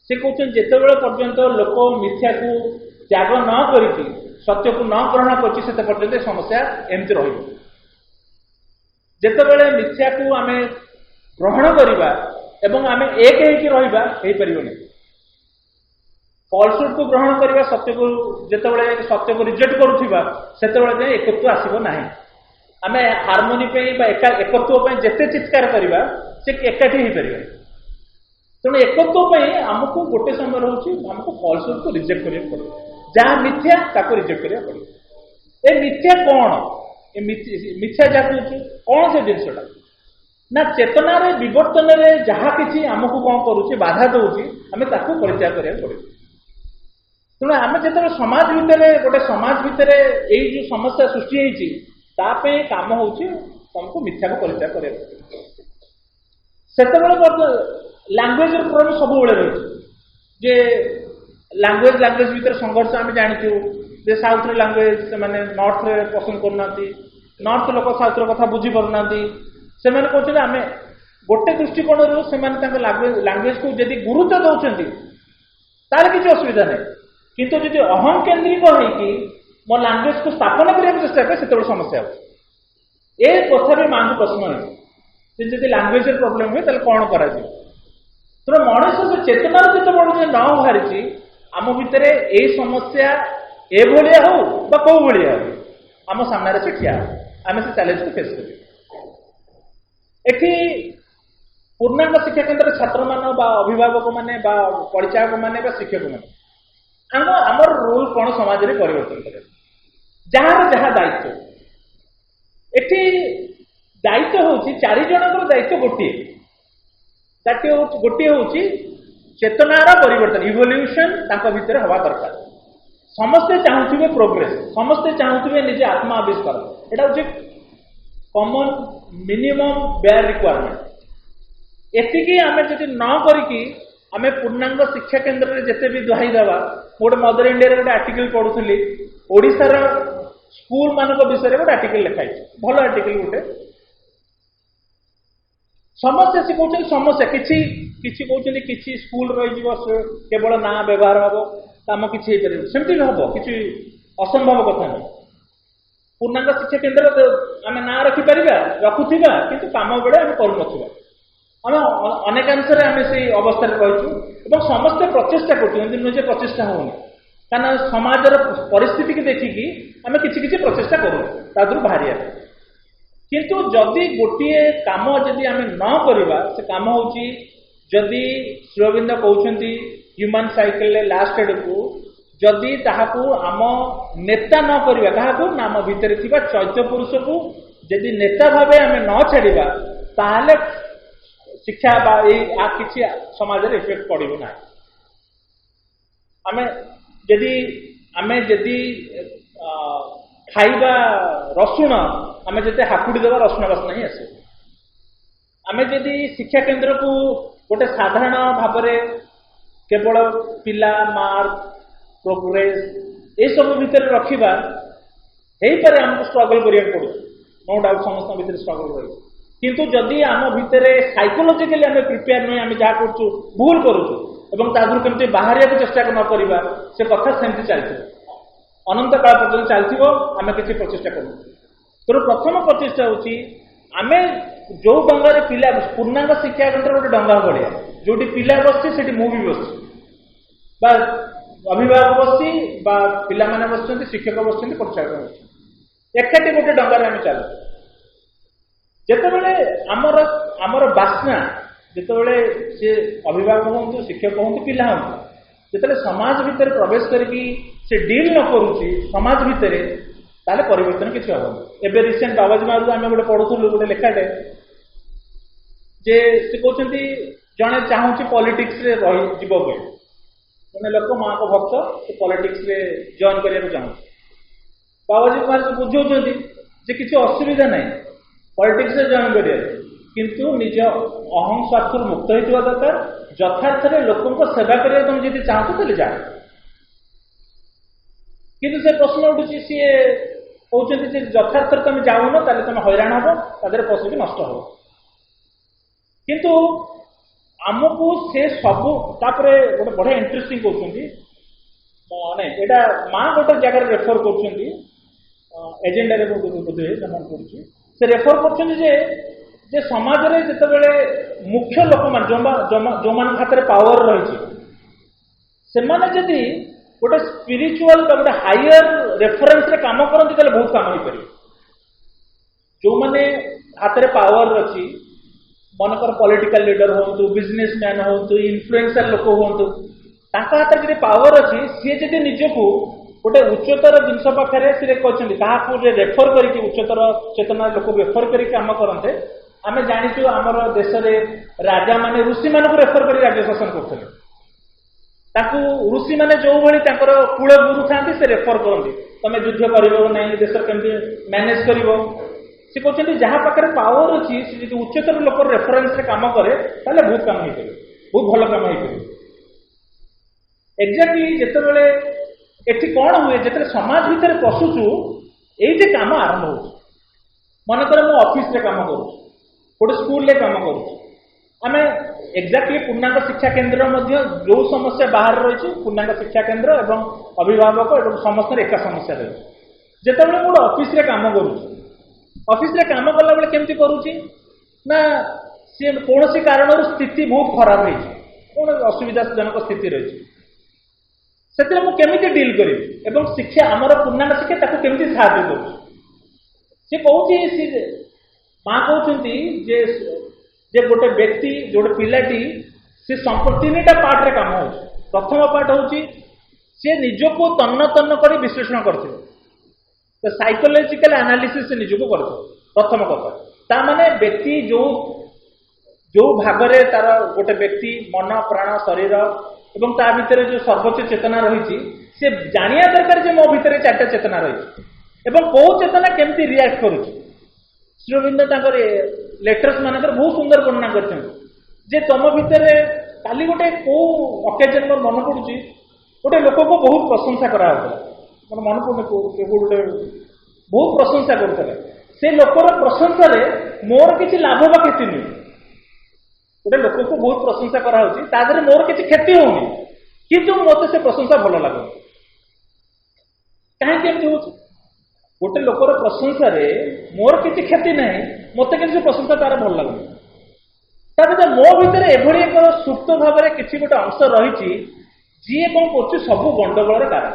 ସେ କହୁଛନ୍ତି ଯେତେବେଳେ ପର୍ଯ୍ୟନ୍ତ ଲୋକ ମିଥ୍ୟାକୁ ତ୍ୟାଗ ନ କରିକି सत्य को न ग्रहण करते पर्यंत समस्या एमती रही जितेबाला मिथ्या को आम ग्रहण करवा एवं आम एक रही फॉल्सहुड को ग्रहण करवा सत्य को जितेबाला सत्य को रिजेक्ट करुवा से एकत्व आसब ना आम हार्मोनी एकत्व जिते चित्कार करवा से एकाठी हो पार तेणु एकत्व आमको गोटे समय आमको फॉल्सहुड को रिजेक्ट करा पड़े जहाँ मिथ्या ताको रिजेक्ट करा पड़े ए मिथ्या कौन ए मिथ्या जहाँ कौन से जिनसा ना चेतनार विवर्तन में जहाँ किसी आमको कौन करुचे बाधा दूसरी आम ताको परित्याग करा पड़े तेणु आम जो समाज भितर गोटे समाज भितर यही जो समस्या सृष्टि होती काम होमको मिथ्या को परित्याग करा से लांगुएज प्रोब्लेम सब रही जे लांगुएज भितर संघर्ष आम जानू जे साउथ लांगुएज से नॉर्थ रे पसंद करना नॉर्थ लोक साउथ कथा बुझी पारना से कहते आम गोटे दृष्टिकोण से लांगुएज को जदि गुरुत्व दौरान तार किसी असुविधा नहीं किंतु जदि अहम केन्द्रिक होगी मो लांगुएज को स्थापन करने चेष्टा करे से समस्या हो कथा भी माँ को प्रश्न है जब लांगुएज प्रोब्लेम हुए तो कौन कर तेणु मनुष्य से चेतनार जिते बड़े न बाहरी आम भितर यही समस्या एभलिया हो कौ भाया हो आम सामने से ठिया आम से चैलेंज को फेस कर पूर्णांग शिक्षा केन्द्र छात्र मान अभिभावक मैंने परिचायक मैंने शिक्षक मैंने आमर रूल कौन समाज में परिवर्तन कर जार जहाँ दायित्व एटी दायित्व हूँ 4 जन दायित्व गोटे गोटे हूँ चेतनार परिवर्तन इवोल्यूशन भितर हवा दरकार समस्ते चाहूबे प्रोग्रेस समस्ते चाहूबे निजे आत्मा आविष्कार यहाँ हूँ कॉमन मिनिमम बेयर रिक्वायरमेंट एतिकी आम जब न करिकी आम पूर्णांग शिक्षा केन्द्र में जिते भी दुहाई देवा गोटे मदर इंडिया गोटे आर्टिकल पढ़ुली ओडिशार स्कूल मान विषय गोटे आर्टिकल लिखाई भल आर्टिकल गोटे समस्या से कहते समस्या किसी कहते किसी स्कूल रही केवल ना व्यवहार हम कम किसी सेमती हम किसी असंभव कथा नहीं पूर्णांग शिक्षा केन्द्र आम ना रखिपर रखुवा किंतु काम बेले आम करूँ आम अनेकांश आम से अवस्था रही समस्ते प्रचेषा कर नुजे प्रचेषा होनी क्या समाजर परिस्थिति की देखिकी आम किसी प्रचेषा करूँ बाहर किंतु जदि गोटे काम जदि आम न करवा से काम हूँ जदि श्रीअरविंद कहते ह्यूमन साइकिल लास्ट एड को जदि ताहाकू आम नेता न करवा क्या आम भितर चैत्य पुरुष को जदि नेता भाव आम न छाड़ा ताहले शिक्षा किसी समाज इफेक्ट पड़ो ना आम जदि खाइबा रसुण आम जिते हाकुड़ी देवा रसुण बासना ही आस आम जदि शिक्षा केन्द्र को गोटे साधारण भाव केवल पिला मार्क प्रोग्रेस ये सब भितर रखा हो पारे आमको स्ट्रगल करिया पड़ो नो डाउट समस्त भितर स्ट्रगल रही किंतु जदि आम भितर साइकोलोजिकली आम प्रिपेयर नहीं आम जहाँ करूँ भूल करूँ केमती बाहर चेष्टा न करवा से कथा सेमती चलती अनंत काल पर्यटन चलती आम किसी प्रचेषा करूँ तेणु प्रथम प्रचेषा हूँ आम जो डंगार पिला पूर्णांग शिक्षा केन्द्र गोटे डंगा भाया जो पिला बसती मु भी बस अभिभावक बसी पिला माने बस शिक्षक बस परिचायक बस एकाठी गोटे डंगार आम चलू जितेबाला आमर बासना जितेबाला सी अभिभावक हूँ शिक्षक हूँ पिला हूँ जिते समाज भितर प्रवेश करके से डील न करुच्ची समाज भितर ताले परिवर्तन किसी हम एवं रिसेंट बाबाजी मारू आम गोटे पढ़ुलु गोटे लेखाटे जे से कहते जड़े चाहूँ पॉलिटिक्स रे जीव जने लोक माँ को भक्त से पॉलिटिक्स रे जॉइन करने चाहूँ बाबाजी मारू बुझाऊँ किसी असुविधा नहीं पॉलिटिक्स रे जॉइन करिए किंतु निज अहम स्वार्थ मुक्त होता दरकार यथार्थ लोकों सेवा करिया तुम जब चाहत तो जा किंतु से प्रश्न उठू सी कहते यथार्थ तुम जाऊन ताले तुम हैरान हम तादेह पशु नष्ट हो किंतु आमको से सब गोटे बढ़िया इंटरेस्टिंग कहते ନାଇଁ ଏଇଟା ମା ଗୋଟେ ଜାଗାରେ ରେଫର କରୁଛନ୍ତି ଏଜେଣ୍ଡାରେ ବୋଧେ ସେମାନେ କରୁଛି ସେ ରେଫର କରୁଛନ୍ତି ଯେ ସମାଜରେ ଯେତେବେଳେ ମୁଖ୍ୟ ଲୋକମାନେ ଯୋଉମାନଙ୍କ ହାତରେ ପାୱାର ରହିଛି ସେମାନେ ଯଦି ଗୋଟେ ସ୍ପିରିଚୁଆଲ ବା ଗୋଟେ ହାୟର ରେଫରେନ୍ସରେ କାମ କରନ୍ତି ତାହେଲେ ବହୁତ କାମ ହେଇପାରିବ। ଯୋଉମାନେ ହାତରେ ପାୱାର ଅଛି ମନେକର ପଲିଟିକାଲ ଲିଡର ହୁଅନ୍ତୁ ବିଜନେସମ୍ୟାନ ହୁଅନ୍ତୁ ଇନଫ୍ଲୁଏନ୍ସାର ଲୋକ ହୁଅନ୍ତୁ ତାଙ୍କ ହାତରେ ଯଦି ପାୱାର ଅଛି ସିଏ ଯଦି ନିଜକୁ ଗୋଟେ ଉଚ୍ଚତର ଜିନିଷ ପାଖରେ ସେ କହିଛନ୍ତି କାହାକୁ ରେଫର କରିକି ଉଚ୍ଚତର ଚେତନାର ଲୋକ ରେଫର କରିକି କାମ କରନ୍ତେ ଆମେ ଜାଣିଛୁ ଆମର ଦେଶରେ ରାଜାମାନେ ଋଷିମାନଙ୍କୁ ରେଫର କରି ରାଜ୍ୟ ଶାସନ କରୁଥିଲେ ତାକୁ ଋଷିମାନେ ଯୋଉଭଳି ତାଙ୍କର କୂଳ ଗୁରୁ ଥାନ୍ତି ସେ ରେଫର କରନ୍ତି ତମେ ଯୁଦ୍ଧ କରିବ ନାହିଁ ଦେଶ କେମିତି ମ୍ୟାନେଜ କରିବ ସେ କହୁଛନ୍ତି ଯାହା ପାଖରେ ପାୱାର ଅଛି ସେ ଯଦି ଉଚ୍ଚତର ଲୋକର ରେଫରେନ୍ସରେ କାମ କରେ ତାହେଲେ ବହୁତ କାମ ହେଇପାରିବ ବହୁତ ଭଲ କାମ ହେଇପାରିବ। ଏକ୍ଜାକ୍ଟଲି ଯେତେବେଳେ ଏଠି କଣ ହୁଏ ଯେତେବେଳେ ସମାଜ ଭିତରେ ପଶୁଛୁ ଏଇ ଯେ କାମ ଆରମ୍ଭ ହଉଛି ମନେକର ମୁଁ ଅଫିସରେ କାମ କରୁଛି ଗୋଟେ ସ୍କୁଲରେ କାମ କରୁଛି ଆମେ ଏକ୍ଜାକ୍ଟଲି ପୂର୍ଣ୍ଣାଙ୍ଗ ଶିକ୍ଷା କେନ୍ଦ୍ର ମଧ୍ୟ ଯୋଉ ସମସ୍ୟା ବାହାରେ ରହିଛି ପୂର୍ଣ୍ଣାଙ୍ଗ ଶିକ୍ଷା କେନ୍ଦ୍ର ଏବଂ ଅଭିଭାବକ ଏବଂ ସମସ୍ତଙ୍କର ଏକା ସମସ୍ୟା ରହିଛି। ଯେତେବେଳେ ମୁଁ ଗୋଟେ ଅଫିସରେ କାମ କରୁଛି ଅଫିସରେ କାମ କଲାବେଳେ କେମିତି କରୁଛି ନା ସିଏ କୌଣସି କାରଣରୁ ସ୍ଥିତି ବହୁତ ଖରାପ ହେଇଛି କୌଣସି ଅସୁବିଧାଜନକ ସ୍ଥିତି ରହିଛି ସେଥିରେ ମୁଁ କେମିତି ଡିଲ୍ କରିବି ଏବଂ ଶିକ୍ଷା ଆମର ପୂର୍ଣ୍ଣାଙ୍ଗ ଶିକ୍ଷା ତାକୁ କେମିତି ସାହାଯ୍ୟ କରୁଛି ସେ କହୁଛି ମା କହୁଛନ୍ତି ଯେ ଗୋଟେ ବ୍ୟକ୍ତି ଗୋଟେ ପିଲାଟି ସେ ତିନିଟା ପାର୍ଟରେ କାମ ହଉଛି। ପ୍ରଥମ ପାର୍ଟ ହଉଛି ସେ ନିଜକୁ ତନ୍ନ ତନ୍ନ କରି ବିଶ୍ଳେଷଣ କରିଥିବ ତ ସାଇକୋଲୋଜିକାଲ ଆନାଲିସିସ୍ ସେ ନିଜକୁ କରିଥିବ ପ୍ରଥମ କଥା ତା ମାନେ ବ୍ୟକ୍ତି ଯୋଉ ଭାଗରେ ତାର ଗୋଟେ ବ୍ୟକ୍ତି ମନ ପ୍ରାଣ ଶରୀର ଏବଂ ତା ଭିତରେ ଯୋଉ ସର୍ବୋଚ୍ଚ ଚେତନା ରହିଛି ସେ ଜାଣିବା ଦରକାର ଯେ ମୋ ଭିତରେ ଚାରିଟା ଚେତନା ରହିଛି ଏବଂ କୋଉ ଚେତନା କେମିତି ରିଆକ୍ଟ କରୁଛି। ଶ୍ରୀ ଅରବିନ୍ଦ ତାଙ୍କର ଲେଟର୍ସ ମାନଙ୍କରେ ବହୁତ ସୁନ୍ଦର ବର୍ଣ୍ଣନା କରିଛନ୍ତି ଯେ ତମ ଭିତରେ କାଲି ଗୋଟେ କୋଉ ଅକେଜନ ମୋର ମନେ ପଡୁଛି ଗୋଟେ ଲୋକକୁ ବହୁତ ପ୍ରଶଂସା କରାହେଉଥିଲା ମୋର ମନେ ପଡୁନି ଗୋଟେ ବହୁତ ପ୍ରଶଂସା କରୁଥିଲା ସେ ଲୋକର ପ୍ରଶଂସାରେ ମୋର କିଛି ଲାଭ ବା କ୍ଷତି ନୁହେଁ ଗୋଟେ ଲୋକକୁ ବହୁତ ପ୍ରଶଂସା କରାହଉଛି ତା ଦେହରେ ମୋର କିଛି କ୍ଷତି ହଉନି କିନ୍ତୁ ମୋତେ ସେ ପ୍ରଶଂସା ଭଲ ଲାଗୁନି କାହିଁକି ଏମିତି ହଉଛି ଗୋଟେ ଲୋକର ପ୍ରଶଂସାରେ ମୋର କିଛି କ୍ଷତି ନାହିଁ ମୋତେ କିନ୍ତୁ ସେ ପ୍ରଶଂସା ତାର ଭଲ ଲାଗୁନି ତା ଭିତରେ ମୋ ଭିତରେ ଏଭଳି ଏକ ସୁପ୍ତ ଭାବରେ କିଛି ଗୋଟେ ଅଂଶ ରହିଛି ଯିଏ କଣ କରୁଛି ସବୁ ଗଣ୍ଡଗୋଳର କାରଣ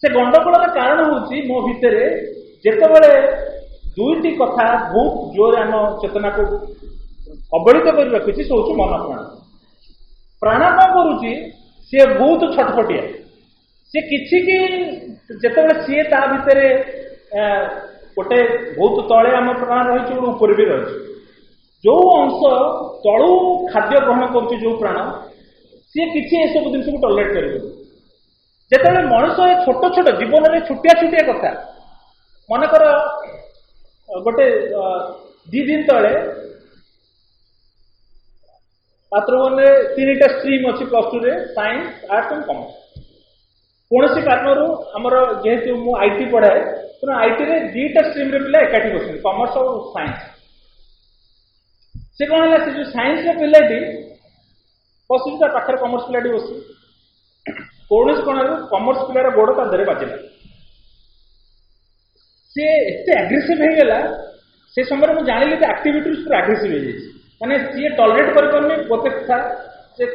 ସେ ଗଣ୍ଡଗୋଳର କାରଣ ହଉଛି ମୋ ଭିତରେ ଯେତେବେଳେ ଦୁଇଟି କଥା ବହୁତ ଜୋରରେ ଆମ ଚେତନାକୁ ଅବଳିତ କରି ରଖିଛି ସେ ହଉଛି ମନ ପ୍ରାଣ କଣ କରୁଛି ସିଏ ବହୁତ ଛଟପଟିଆ ସେ କିଛି କି ଯେତେବେଳେ ସିଏ ତା ଭିତରେ ଗୋଟେ ବହୁତ ତଳେ ଆମ ପ୍ରାଣ ରହିଛି ଗୋଟେ ଉପରେ ବି ରହିଛି ଯୋଉ ଅଂଶ ତଳୁ ଖାଦ୍ୟ ଗ୍ରହଣ କରୁଛି ଯୋଉ ପ୍ରାଣ ସିଏ କିଛି ଏସବୁ ଜିନିଷକୁ ଟଲରେଟ୍ କରିବନି। ଯେତେବେଳେ ମଣିଷ ଏ ଛୋଟ ଛୋଟ ଜୀବନରେ ଛୋଟିଆ ଛୋଟିଆ କଥା ମନେକର ଗୋଟେ 2 ଦିନ ତଳେ ପାତ୍ରବନରେ 3ଟା ଷ୍ଟ୍ରିମ୍ ଅଛି +2ରେ ସାଇନ୍ସ ଆର୍ଟସ ଏବଂ କମର୍ସ କୌଣସି କାରଣରୁ ଆମର ଯେହେତୁ ମୁଁ ଆଇଟି ପଢାଏ ତେଣୁ ଆଇଟିରେ 2ଟା ଷ୍ଟ୍ରିମ୍ରେ ପିଲା ଏକାଠି ବସନ୍ତି କମର୍ସ ଆଉ ସାଇନ୍ସ ସେ କଣ ହେଲା ସେ ଯୋଉ ସାଇନ୍ସର ପିଲାଟି ବସୁଛି ତା ପାଖରେ କମର୍ସ ପିଲାଟି ବସି କୌଣସି କୋଣରୁ କମର୍ସ ପିଲାର ଗୋଡ ତା ଦେହରେ ବାଜିଲା ସେ ଏତେ ଆଗ୍ରେସିଭ ହେଇଗଲା ସେ ସମୟରେ ମୁଁ ଜାଣିଲି ଯେ ଆକ୍ଟିଭିଟିରୁ ପୁରା ଆଗ୍ରେସିଭ ହେଇଯାଇଛି ମାନେ ସିଏ ଟଲରେଟ୍ କରିପାରୁନି ଗୋଟେ କଥା ଯେ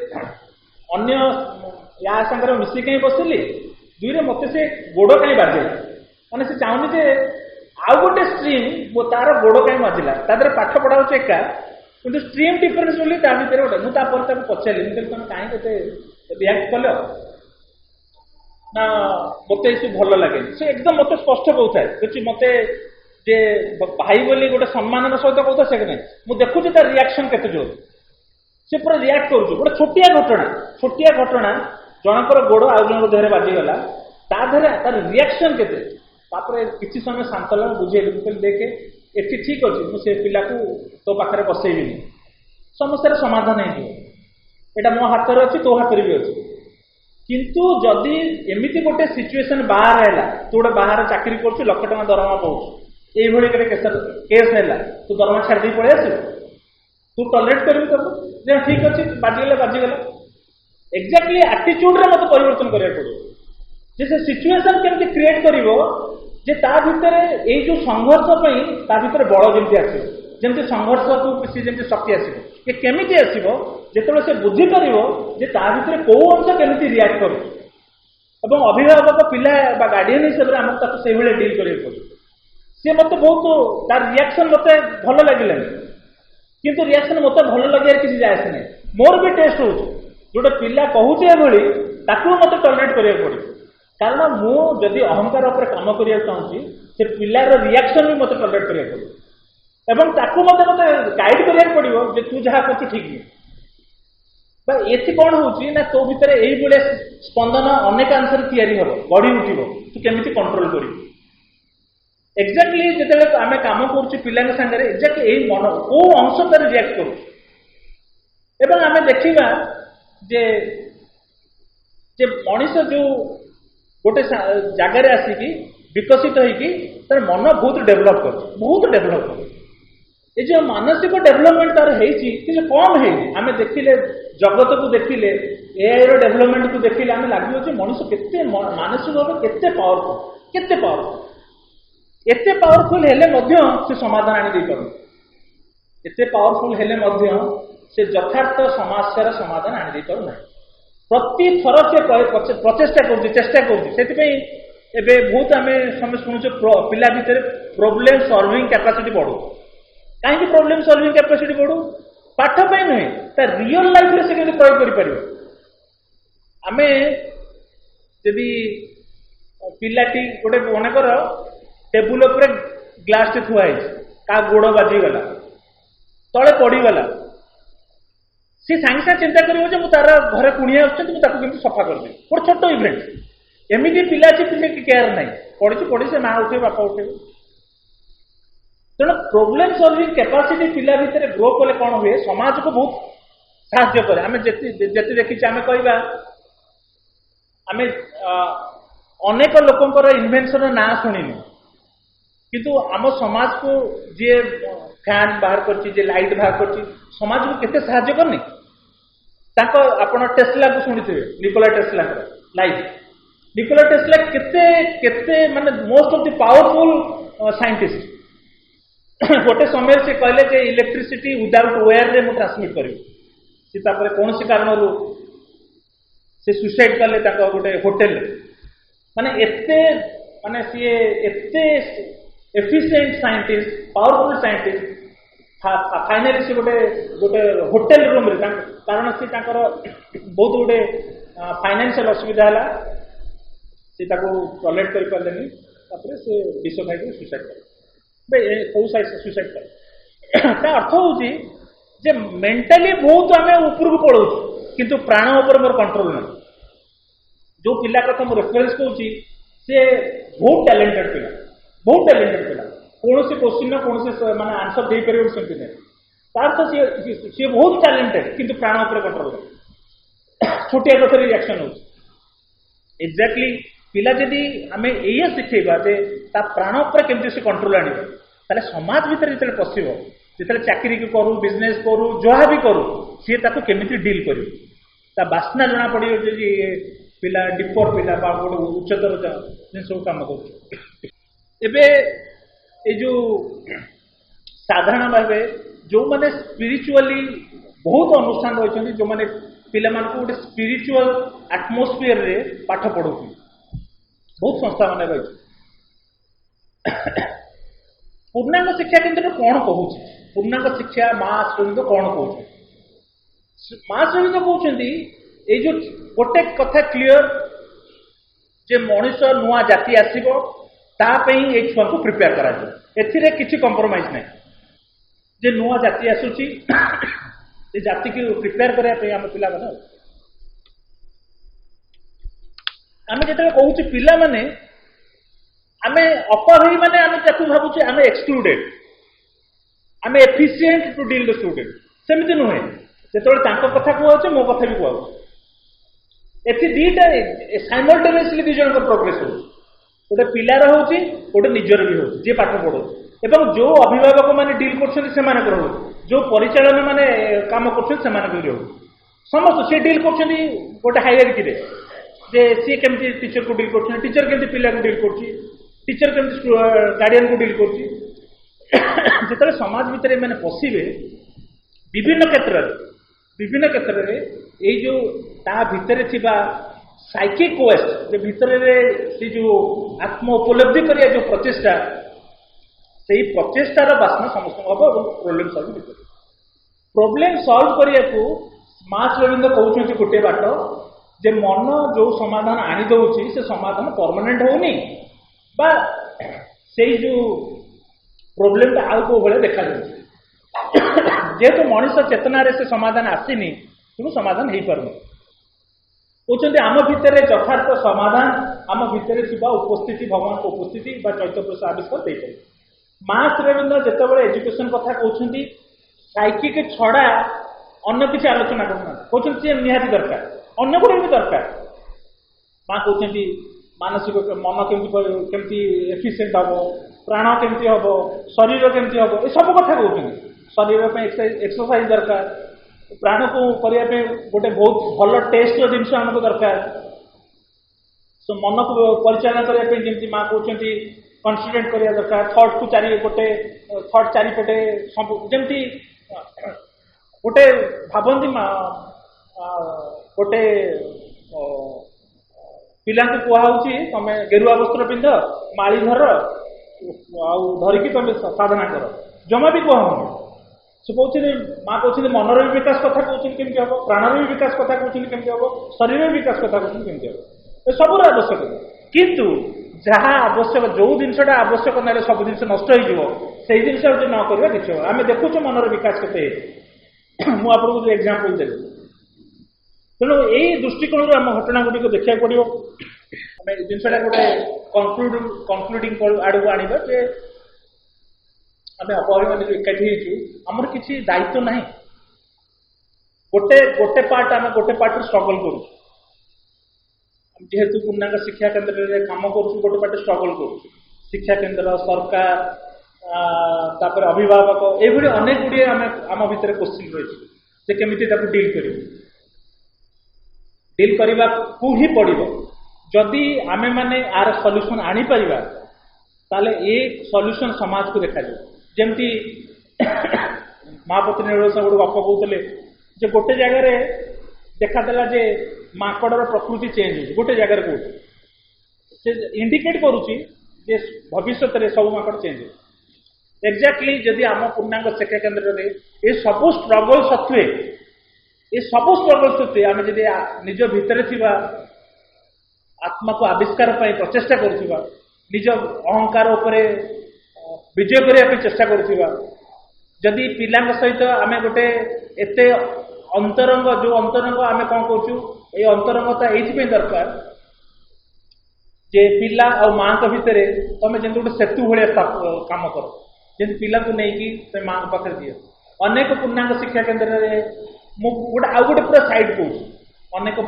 ଅନ୍ୟ ୟା ସାଙ୍ଗରେ ମିଶିକି କାହିଁ ବସିଲି ଦୁଇରେ ମୋତେ ସେ ଗୋଡ କାହିଁ ବାଜିଲା ମାନେ ସେ ଚାହୁଁନି ଯେ ଆଉ ଗୋଟେ ଷ୍ଟ୍ରିମ୍ ତାର ଗୋଡ କାହିଁ ବାଜିଲା ତା ଦେହରେ ପାଠ ପଢା ହଉଛି ଏକା କିନ୍ତୁ ଷ୍ଟ୍ରିମ୍ ଡିଫରେନ୍ସ ବୋଲି ତା ଭିତରେ ଗୋଟେ ମୁଁ ତାପରେ ତାକୁ ପଚାରିଲି ମୁଁ କହିଲି ତମେ କାହିଁ କେତେ ରିଆକ୍ଟ କଲ ନା ମୋତେ ଏସବୁ ଭଲ ଲାଗେନି ସେ ଏକଦମ ମୋତେ ସ୍ପଷ୍ଟ କହୁଥାଏ କିଛି ମୋତେ ଯେ ଭାଇ ବୋଲି ଗୋଟେ ସମ୍ମାନର ସହିତ କହୁଥାଏ ସେ ନାହିଁ ମୁଁ ଦେଖୁଛି ତା ରିଆକ୍ସନ କେତେ ଜୋର ସେ ପୁରା ରିଆକ୍ଟ କରୁଛି ଗୋଟେ ଛୋଟିଆ ଘଟଣା ଜଣଙ୍କର ଗୋଡ ଆଉ ଜଣଙ୍କ ଦେହରେ ବାଜିଗଲା ତା ଦେହରେ ତାର ରିଆକ୍ସନ କେତେ ତାପରେ କିଛି ସମୟ ଶାନ୍ତ ହେଲା ମୁଁ ବୁଝେଇଲି ମୁଁ କହିଲି ଦେଖେ ଏଠି ଠିକ ଅଛି ମୁଁ ସେ ପିଲାକୁ ତୋ ପାଖରେ ବସେଇବିନି ସମସ୍ୟାର ସମାଧାନ ହେଇଯିବ ଏଇଟା ମୋ ହାତରେ ଅଛି ତୋ ହାତରେ ବି ଅଛି କିନ୍ତୁ ଯଦି ଏମିତି ଗୋଟେ ସିଚୁଏସନ ବାହାର ହେଲା ତୁ ଗୋଟେ ବାହାରେ ଚାକିରି କରୁଛୁ ଲକ୍ଷ ଟଙ୍କା ଦରମା ପାଉଛୁ এইଭଳି ଗୋଟେ କେସ୍ ହେଲା ତୁ ଦରମା ଛାଡ଼ି ଦେଇ ପଳେଇ ଆସିବୁ ତୁ ଟଲରେଟ୍ କରିବୁ ତାକୁ ଯେ ଠିକ ଅଛି ବାଜିଗଲା एक्जाक्टली आटीट्यूड रे मत परिवर्तन करिया पड़ो जे से सिचुएशन केमती क्रिएट करिवो जे ता भितरे ए जो संघर्ष पई ता भितरे बळ जेमती आसीबो जेमती संघर्ष को किसी जेमती शक्ति आसीबो ये केमिति आसीबो जेतबे से बुझी परिवो जे ता भितरे को अंश केमिति रिएक्ट करू एवं अभिभावक पिला बा गार्डियन हिसाब रे हमक ताको सेहि बेले डील करिया पड़ो से मते बहुत तार रिएक्शन मते भलो लागिलानी किंतु रिएक्शन मते भलो लागियार किसी जायस नै मोर भी टेस्ट हो जोटे पिला कहूचे एभली ताकू मते टॉलरेट करिया पड़ो कारण मु जदि अहंकार उपर काम करिया चाहूची से पिलार रिएक्शन भी मते टॉलरेट करिया पड़ो एवं ताकू मते मते गाइड करिया पड़ो जे तू जहा करछु ठीक नहीं बा एथि कोन होची ना तो भितरे एई बेले स्पंदन अनेक आंसर तयारी हबो बॉडी उठिबो तू केमिति कंट्रोल करिबो एक्जाक्टली जेतेले आमे काम करछु पिलांग संगे एक्जाक्टली एई मन को अंश तर रिएक्ट करू एवं आमे देखिबा जे जे मनीष जो गोटे जगार आसिकी विकसित होइकी तार मन बहुत डेभलप कर ये जो मानसिक डेभलपमेंट तार हेची कि कम है आमे देखिले जगत को देखिले एआई रो डेभलपमेंट को देखिले आमे लागियो जे मनुष्य केते मानसिक भाव केते पावरफुल एते पावरफुल हेले मध्य से समाधान आनी दे पारो एते पावरफुल हेले मध्य से यथार्थ समस्यार समाधान आनी दे पारो ना प्रति थर से प्रचेष्टा कर चेष्टा कर बहुत आम समय शुणुचे पिला भितर प्रोब्लेम सॉल्विंग कैपेसिटी बढ़ू कहीं प्रोब्लेम सॉल्विंग कैपेसिटी बढ़ू पाठ पे नुहे तार रियल लाइफ रे से केमि प्रयोग करि परिबो आमे यदि पिलाटी गोटे मने कर टेबुल ऊपर ग्लास टे थुआ का गोड़ बाजी गला तले पड़ी गला सी सांगे सांगे चिंता करिवो जे मु तार घरे कुणिया आछन मु ताको केमि सफा कर दे और छोटो इवेंट एमिति पिला अछि पिले की केयर नाही पड़ी से मां उठे बापा उठे तेणु प्रोब्लेम सॉल्विंग कैपेसिटी पिला भितर ग्रो कले कौन हुए समाज को बहुत साहाय्य करे आमे जेते देखि आमे कहबा आमे अनेक लोकंकर इन्वेंशन ना सुनिनु किंतु आम समाज को जे फैन बाहर करछि जे लाइट बाहर करछि समाज को केते साहाय्य करनी ताको आपण टेस्ला को सुनिथिबे Nikola Tesla life Nikola Tesla केते केते माने most of the powerful scientist गोटे समय से कहले जे इलेक्ट्रिसिटी विदाउट वायर रे मु ट्रांसमिट करिवि से तापर कोनसी कारण से सुसाइड कले ताको गोटे होटल माने एते माने सी एते efficient scientist powerful scientist finally से गोटे गोटे होटल रूम रे कारण से ताकर बहुत गोटे फाइनेंशियल असुविधा हला से ताको टॉलरेट करि परलेनी तापर से विष खाइ सुसाइड कले सुसाइड कर अर्थ हूँ जे मेंटली बहुत आम ऊपर को पड़ो किंतु प्राण उपर मोर कंट्रोल ना जो पिला कथा मुझे रेफरेंस कहूँ से बहुत टैलेंटेड पिला कौन से क्वेश्चन कौन माने आंसर दे पारे सेमती नहीं तार तो सी बहुत टैलेंटेड किंतु प्राण उपर कंट्रोल छोटिया कथा रिएक्शन हो एक्जाक्टली पिला जदि आम ये शिखेबा जे ता प्राण उपर केमती से कंट्रोल आनिबो ताले समाज भीतर जिते पशिबो जिते चाकरी को करू बिजनेस करू जहाँ भी करू सी ताको केमिति डील करू ता बासना जना पड़ियो जे पिला डिपर पिला बा गोटे उच्चतर जिन सब काम कर एबे ए जो साधारण भावे जो माने स्पिरिचुअली बहुत अनुष्ठान रही जो माने पिला मान को गोटे स्पिरिचुअल एटमॉस्फेयर रे पाठ पढ़ो बहुत संस्था माने रही पूर्णांग शिक्षा केन्द्र कौन कहूँ पूर्णांग शिक्षा माँ श्रेणी कौन कहूँ माँ श्रेणी कहते ये जो गोटे कथा क्लीयर जे मनीष नुआ जाति आसो तापी छुआ को प्रिपेयर करा किसी कंप्रोमाइज ना जे नुआ जाति आसूची जाति की प्रिपेयर करने आम पिला आम जो कहूँ पिला माने आमे अपरही माने आमे ताकू भाबुचे आमे एक्सक्लूडेड आमे efficient to deal the student सेमिति नुहे जेतोले तांको कथा कहउचे मो कथा भी कहउ एथि दीटा साइमल्टेनियसली दि जन प्रोग्रेस हो गोटे पिलार होची गोटे निजर भी होची जे पाठ पढो एवं जो अभिभावक माने डील करछन से माने करो जो परिचालन माने काम करछन से माने भी हो समस्त सी डील कर गोटे हायरार्की रे जे सी केमती टीचर को डील कर टीचर केमती पिला को डील कर टीचर केमती गार्डियन को डील कर जो समाज भितर मैंने पशिबे विभिन्न क्षेत्र में ये जो ता भितर थिबा साइकिक वेस्ट जो भितर से जो आत्म उपलब्धि करिया जो प्रचेष्टा से प्रचेष्टार बास्ना समस्त हम और प्रोब्लेम सॉल्व करने को मार्क्स रविंद्र कहते गोटे बाट जे मन जो समाधान आनी दौची से समाधान परमानेंट होनी बा से जो प्रोब्लेम आउ को भाई देखा जेहेतु मनीष चेतना से समाधान आसनी तेणु समाधान हो पार कहते आम भितर यथार्थ समाधान आम भितर उपस्थिति भगवान को उपस्थिति चैत्य पुरुष आविष्कार दे पारे मार्क्स रविंद्र जितेबाला एजुकेशन कथा कहते साइकिक छड़ा अन्य किसी आलोचना करना कहते निहाती दरकार अन्य गुड़ा भी दरकार माँ कहते मानसिक मन केमती एफिशिएंट हम प्राण केमती हम शरीर केमती हम ये सब कथा कहते शरीर एक्सरसाइज दरकार प्राण को करने गोटे बहुत भल टेस्ट जिनस आमको दरकार सो मन को परिचालना करने जमी माँ कहते कन्सिडेंट करने दरकार थट को गोटे थट चारिपटे जमती गोटे भावती गोटे पिला कहुच्छी तुम गेरुआ वस्त्र पिंध माली धर धरिकी तुम साधना कर जमा भी कहूँ से कहते माँ कहते मनर भी विकास कथा कहते केमती हम प्राणर भी विकास कथा कहते केमती हम शरीर भी विकास कथा कहते केमती हम सबूर आवश्यक किंतु जहाँ आवश्यक जो जिनसा आवश्यक ना सब जिन नष्ट हो जिन न करवा कि आम देखुचे मनर विकास के मुझे जो एग्जाम्पल देली तेणु यही दृष्टिकोण आम घटना गुड़िक देखा पड़ो आम जिनसा गोटे कनक्लूडिंग आड़ को आने आम अपहरी मैंने जो एकाठी आमर किसी दायित्व ना गोटे गोटे पार्ट आम गोटे पार्ट स्ट्रगल करूँ जेहेतु पूर्णांग शिक्षा केन्द्र में कम कर गोटे पार्ट स्ट्रगल करूँ शिक्षा केन्द्र सरकार तापर अभिभावक ये अनेक गुड़िए आम भितर क्वेश्चन रही से केमी डील कर डील करने को ही पड़ो जदि आमे माने आर सॉल्यूशन आनी परिबा ताले ए सॉल्यूशन समाज को देखा जाए जमती महापति निर्देश गोटे गप कहते जे गोटे जगार देखादेला जे माकड़र प्रकृति चेंज हो गोटे जगार कौटे इंडिकेट करुच्ची जे भविष्य में सब माकड़ चेंज हो एक्जाक्टली जदि आम पूर्णांग शिक्षा केन्द्र में ये सब स्ट्रगल सत्वे ये सब स्ट्रगल सत्वे आम जब निज भितर थिबा आत्मा को आविष्कार प्रचेषा करुवा निज अहंकार उपरे विजय करने चेष्टा करुवा जदि पिला सहित आम गोटे एत अंतरंग जो अंतरंग आम कौन करूँ ये अंतरंगता ये दरकार जे पिला और माँ भितर तुम जमी गोटे सेतु भाया काम कर जमी पिला को लेकिन माँ पाखे दिए अनेक पूर्णांग शिक्षा केन्द्र में गोटे आउ गोटे पूरा साइड कौन अनेक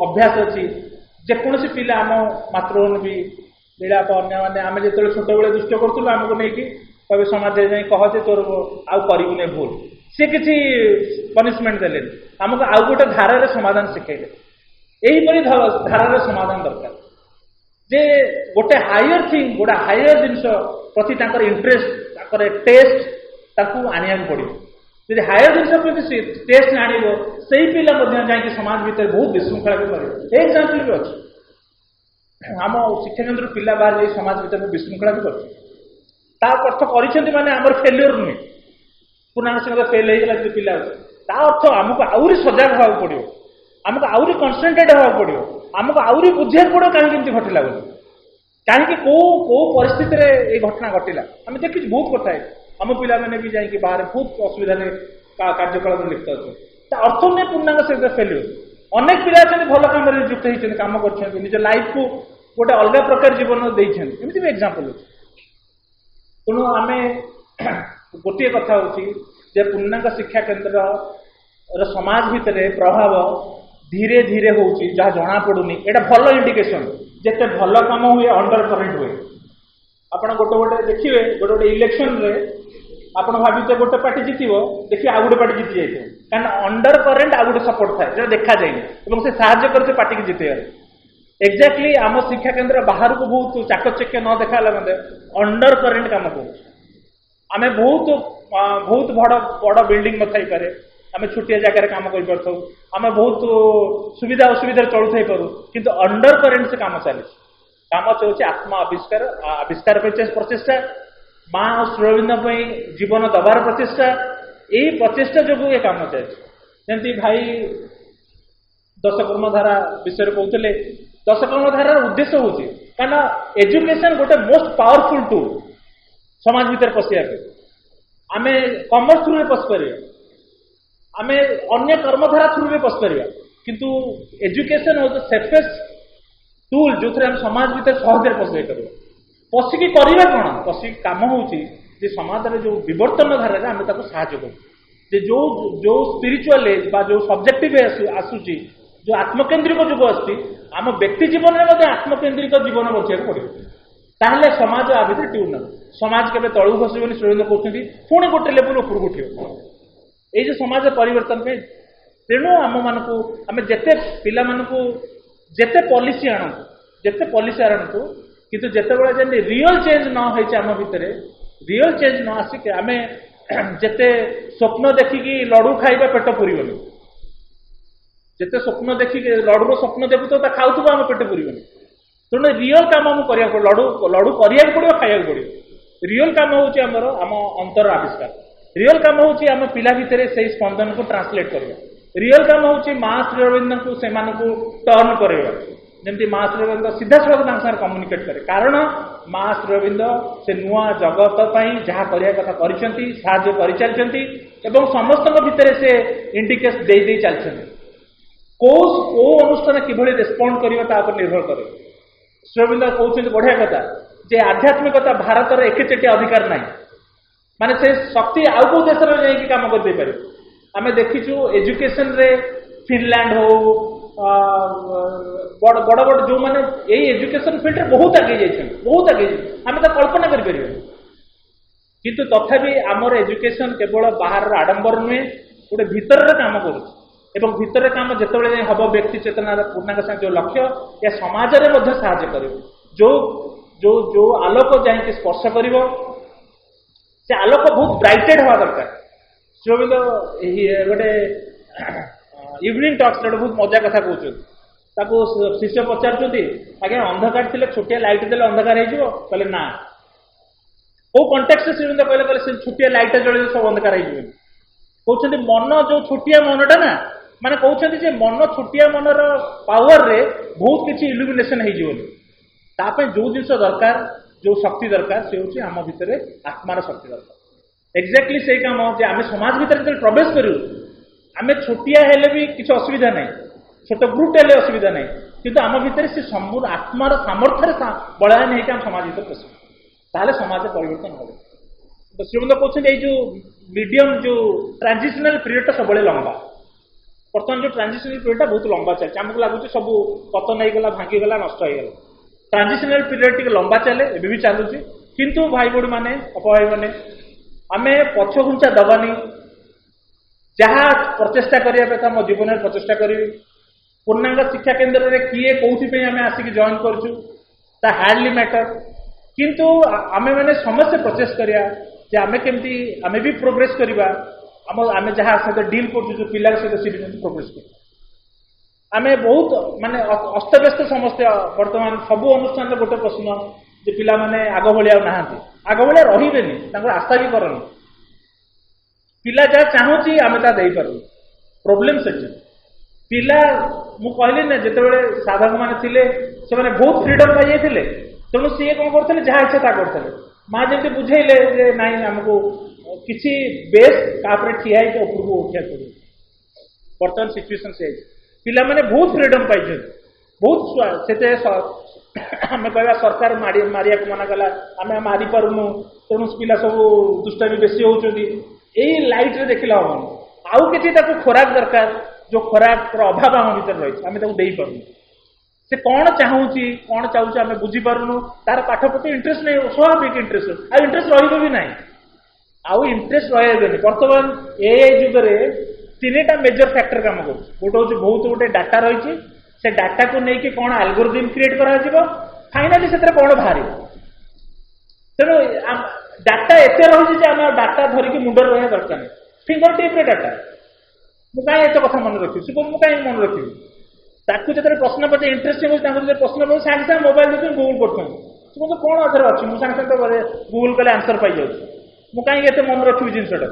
अभ्यास अच्छी जेकोसी पिला आम मातृभूमि भी लीला अन्य मैंने आम जो छोट बड़े दुष्ट करूँ आमको लेकिन कभी समाज में कहे तोर आउ करूने भूल सी किसी पनिशमेंट देले आमको आउ गोटे धारार समाधान शिखेले यहीपरी धारार समाधान दरकार जे गोटे हायर थिंग गोटे हायर जिनस प्रति इंटरेस्ट टेस्ट ताकू आनिया पड़ो यदि हायर जिनस प्रति टेस्ट आण से पिला जाकि समाज भितर बहुत विशृंखला भी कर एग्जाम्पल भी अच्छी आम शिक्षा केन्द्र पिला बाहर जा समाज भितर विशृंखला भी कर अर्थ कर आमर फेल्योर नुहे पूर्णांग सिंह फेल होगा जो पिला ता अर्थ आमको आहरी सजग हाँ पड़ो आमको आहरी कन्संट्रेट हाँ पड़ो आमको आहरी बुझे पड़ो कहीं घटला बोली कहीं कौ परिस्थिति ये घटना घटला आम देखी बहुत कथा है आम पिला मैंने भी जाकि बाहर बहुत असुविधा कार्यकलाप लिप्त अच्छे अर्थ नहीं पूर्णांग सिंह फेल्योर अनेक पिला भल कम नियुक्त होती कम कर निज लाइफ को गोटे अलग प्रकार जीवन देमती भी एग्जाम्पल अच्छे तेणु आम गोटे कथा हो पूर्णांग शिक्षा केन्द्र समाज भितर प्रभाव धीरे धीरे हो जहाँ जना पड़ूनी यहाँ भल इंडिकेशन जिते भल कम हुए अंडर करेन्ट हुए आपड़ गोटे गोटे देखिए गोटे गोटे इलेक्शन रे आप भावित गोटे पार्टी जितब देखिए आउ गोटे पार्टी जीति जाए कारण अंडर करेन्ट आ गोटे सपोर्ट थाए जो देखा जाए से साहाଯ୍य करे पार्टी की जितेबार एक्जाक्टली आम शिक्षा केन्द्र बाहर को बहुत चाकचक्य न देखा अंडर करेन्ट काम कर आम बहुत बहुत बड़ बिल्डिंग न थाई पारे आम छोटिया जगह काम कर आम बहुत सुविधा असुविधा चलु थी पारू किंतु अंडर करेन्ट से काम चली काम चलुचे आत्मा आविष्कार आविष्कार प्रचेषा माँ और सुरविंद जीवन दबार प्रचेषा यही प्रचेषा जो ये काम चलती जमी भाई दशकर्म धारा विषय कहते दशकर्म धारार उद्देश्य हूँ कारण एजुकेशन गोटे मोस्ट पावरफुल टूल समाज भीतर पशिया आम कमर्स थ्रू पशिपर आम अन्य कर्मधारा थ्रू पशिपर किंतु education was the safest tool जो थे समाज भीतर सहज पशि कर पशिकी करवा कौन पशिकी काम हूँ समाज जो विवर्तन धारा आम साहय कर जो जो स्पिरिचुअल एज बा जो सब्जेक्टिव आसूची जो आत्मकेन्द्रिक जुग आम व्यक्ति जीवन में आत्मकेन्द्रिक जीवन बचा पड़े ताहले समाज आ भर ट्यून ना समाज के तलू खसबनी सुरेंद्र कहते पुणी गोटे लेवल उपरको उठे ये जो समाज परिवर्तन में तेणु आम मानू आम जिते पिला जिते पॉलिसी आणतु जिते पॉलिसी आणतु किंतु जितेबाला जमी रियल चेंज न होती आम भितर रियल चेंज न आसिक आम जिते स्वप्न देखिकी लड़ू खाइबा पेट पुरबनी जिते स्वप्न देखिए लड़ू स्वप्न देखु तो खाऊ आम पेट पुरबनी तेणु रियल काम आमको करा लड़ू लड़ू करा पड़ो खाया पड़ो रियल काम हूँ आम अंतर आविष्कार रियल काम हूँ आम पिला भितर से स्पंदन को ट्रांसलेट करवा रियल काम हूँ माँ श्री अरविंद को से टर्न करवा जमी माँ श्री अरविंद सीधा सड़क कम्युनिकेट करे कारण माँ श्री अरविंद से नुआ जगत जहाँ करने कथा कर समस्त भितर से इंडिकेशन दे चलते कौ अनुष्ठान किभली रेस्पॉन्ड करवा निर्भर करे श्री अरविंद कहते बढ़िया कथा जे आध्यात्मिकता भारत एकेचेटिया अधिकार ना माने से शक्ति आउ कौ देश में काम कर आम देखीचु एजुकेशन रे फिनलैंड हो बड़ बड़ बड़ जो मैंने यही एजुकेशन फील्ड बहुत आगे बहुत आगे आम तो कल्पना करें किंतु तथापि आमर एजुकेशन केवल बाहर आडंबर नुहे गोटे भितर काम कर भितर काम जिते हम व्यक्ति चेतनार पूर्णांग साथ जो लक्ष्य या समाज में साहाय्य कर जो जो जो आलोक जाकि स्पर्श कर से आलोक बहुत ब्राइटेड हवा दरकार श्रीअरविंद गोटे इवनिंग टॉक्स बहुत मजा कथा कहते शिष्य पचार आज्ञा अंधकार थे छोटिया लाइट देले अंधकार हो कहले ना कौ कंटेक्स्ट श्रीअरविंद कहले छोटिया लाइट जल सब अंधकार कहते मन जो छोटिया मनटा ना माने कहते मन छोटिया मनर पावर रे बहुत किसी इल्यूमिनेशन हो जो जिन दरकार जो शक्ति दरकार से हूँ आम भितर आत्मार शक्ति दरकार एक्जाक्टली से काम जे आम समाज भितर जो प्रवेश करूँ आम छोटिया हेले भी किसी असुविधा ना छोट ग्रुप हेले असुविधा ना किंतु आम भितर से संपूर्ण आत्मार सामर्थ्य बलयान होकर आम समाज भर पशु ताले समाज परिवर्तन हम तो श्रीमंद कहते जो मीडियम जो ट्रांजिशनल पीरियड सब लंबा बर्तमान जो ट्रांजिशनल पीरियड बहुत लंबा चलती आमको लगुच सब पतन होगा भांगीगला नष्ट होगा ट्रांजिशनल पीरियड टी लंबा चले एबे भी चलुची किंतु भाई बड़ी माने अपभाई माने आमे पछ घुंचा दबानी जहाँ प्रचेषा करने मो जीवन में प्रचेषा करी पूर्णांग शिक्षा केन्द्र में किए कौन आम आसिक जॉइन करूँ हार्डली मैटर किंतु आमे मैंने समस्ते प्रचेष करिया जे आमे केमती आमे भी प्रोग्रेस करवा आम जहाँ सहित डील कर पिला सहित सी प्रोग्रेस कर आमे बहुत माने अस्तव्यस्त समस्या वर्तमान सबू अनुष्ठान गोटे प्रश्न जे पिला माने आग भाया नहांती आग भाया रही आशा भी करनी पिला जहाँ चाहूँगी आम ता दे पार प्रोब्लेम से पिला मु कहली ना जिते साधक मैंने से बहुत फ्रीडम पाई जाते तेणु सी कौन करते जहाँ इच्छा ता करते माँ जमी बुझेले ना आमको किसी बेस कापर ठिया उपरको उठा पड़े बर्तमान सिचुएसन से पिला मैंने बहुत फ्रीडम पाई बहुत से आम कह सरकार मारिया मना कला आम मारी पारूनु तेणु पिला सब दुष्टामी बेसी होती यही लाइट रे देखला हम आउ किसी खोराक दरकार जो खोराक अभाव आम भर रही आम दे पार से कौन चाहूँगी कौन चाहूँ आम बुझीपारूनु तार पाठ प्रति इंटरेस्ट नहीं स्वाभाविक इंटरेस्ट आ इंटरेस्ट रही भी ना आउ इंटरेस्ट रही बर्तमान ए जुगे तीनटा मेजर फैक्टर काम कर गोटे हूँ बहुत गोटे डाटा रही से डाटा को लेकिन कौन एल्गोरिदम क्रिएट करा फाइनाली से कौन बाहर तेणु डाटा एत रही आम डाटा धरिकी मुंडर रहा दरकार फिंगर टिप्रे डाटा मुझे एत कथा मन रखी मुझे मन रखी ताकू जो प्रश्न पचार इंटरेस्टिंग होती प्रश्न पचार सागे सागे मोबाइल देखते गूगल कर कौन अधर अच्छी मुझे सागे सागे गूगल कले आंसर पाई जाऊँ मुझे कहीं मन रखी जिनटा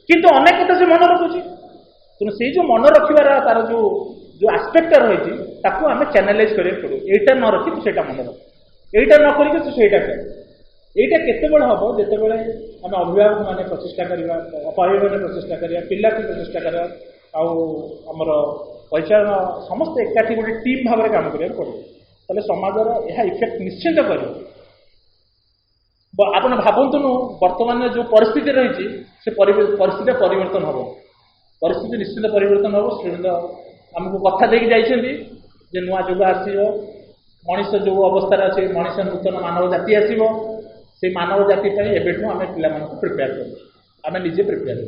कितु अनेक कथा से मन रखुची तेणु से जो मन रखार तार जो जो आस्पेक्ट रही आम चैनलाइज करा पड़ो यहाँ न रखी तू से मन रख यहाँ न करी तू से এইটা কেতবেলে হব যেতবেলে আমি অভিভাবক মানে প্রচেষ্টা করিবা পরিবার প্রচেষ্টা করিবা পিলা প্রচেষ্টা করিবা आमर परिचालन समस्त एकाठी गोटे टीम भाव में काम करा पड़े ताले समाजर यह इफेक्ट निश्चिंत कर आप भावतुनु वर्तमान जो परिस्थिति रही से परिस्थिति परिवर्तन हम परिस्थिति निश्चित परिवर्तन हम श्रीमंत आमको कथा देकी जाइए नुआ जुग आसो मनीष जो अवस्था अच्छे मनीष नूतन मानव जाति आसो से मानव जाति एवं आम पे प्रिपेयर कर आम निजे प्रिपेयर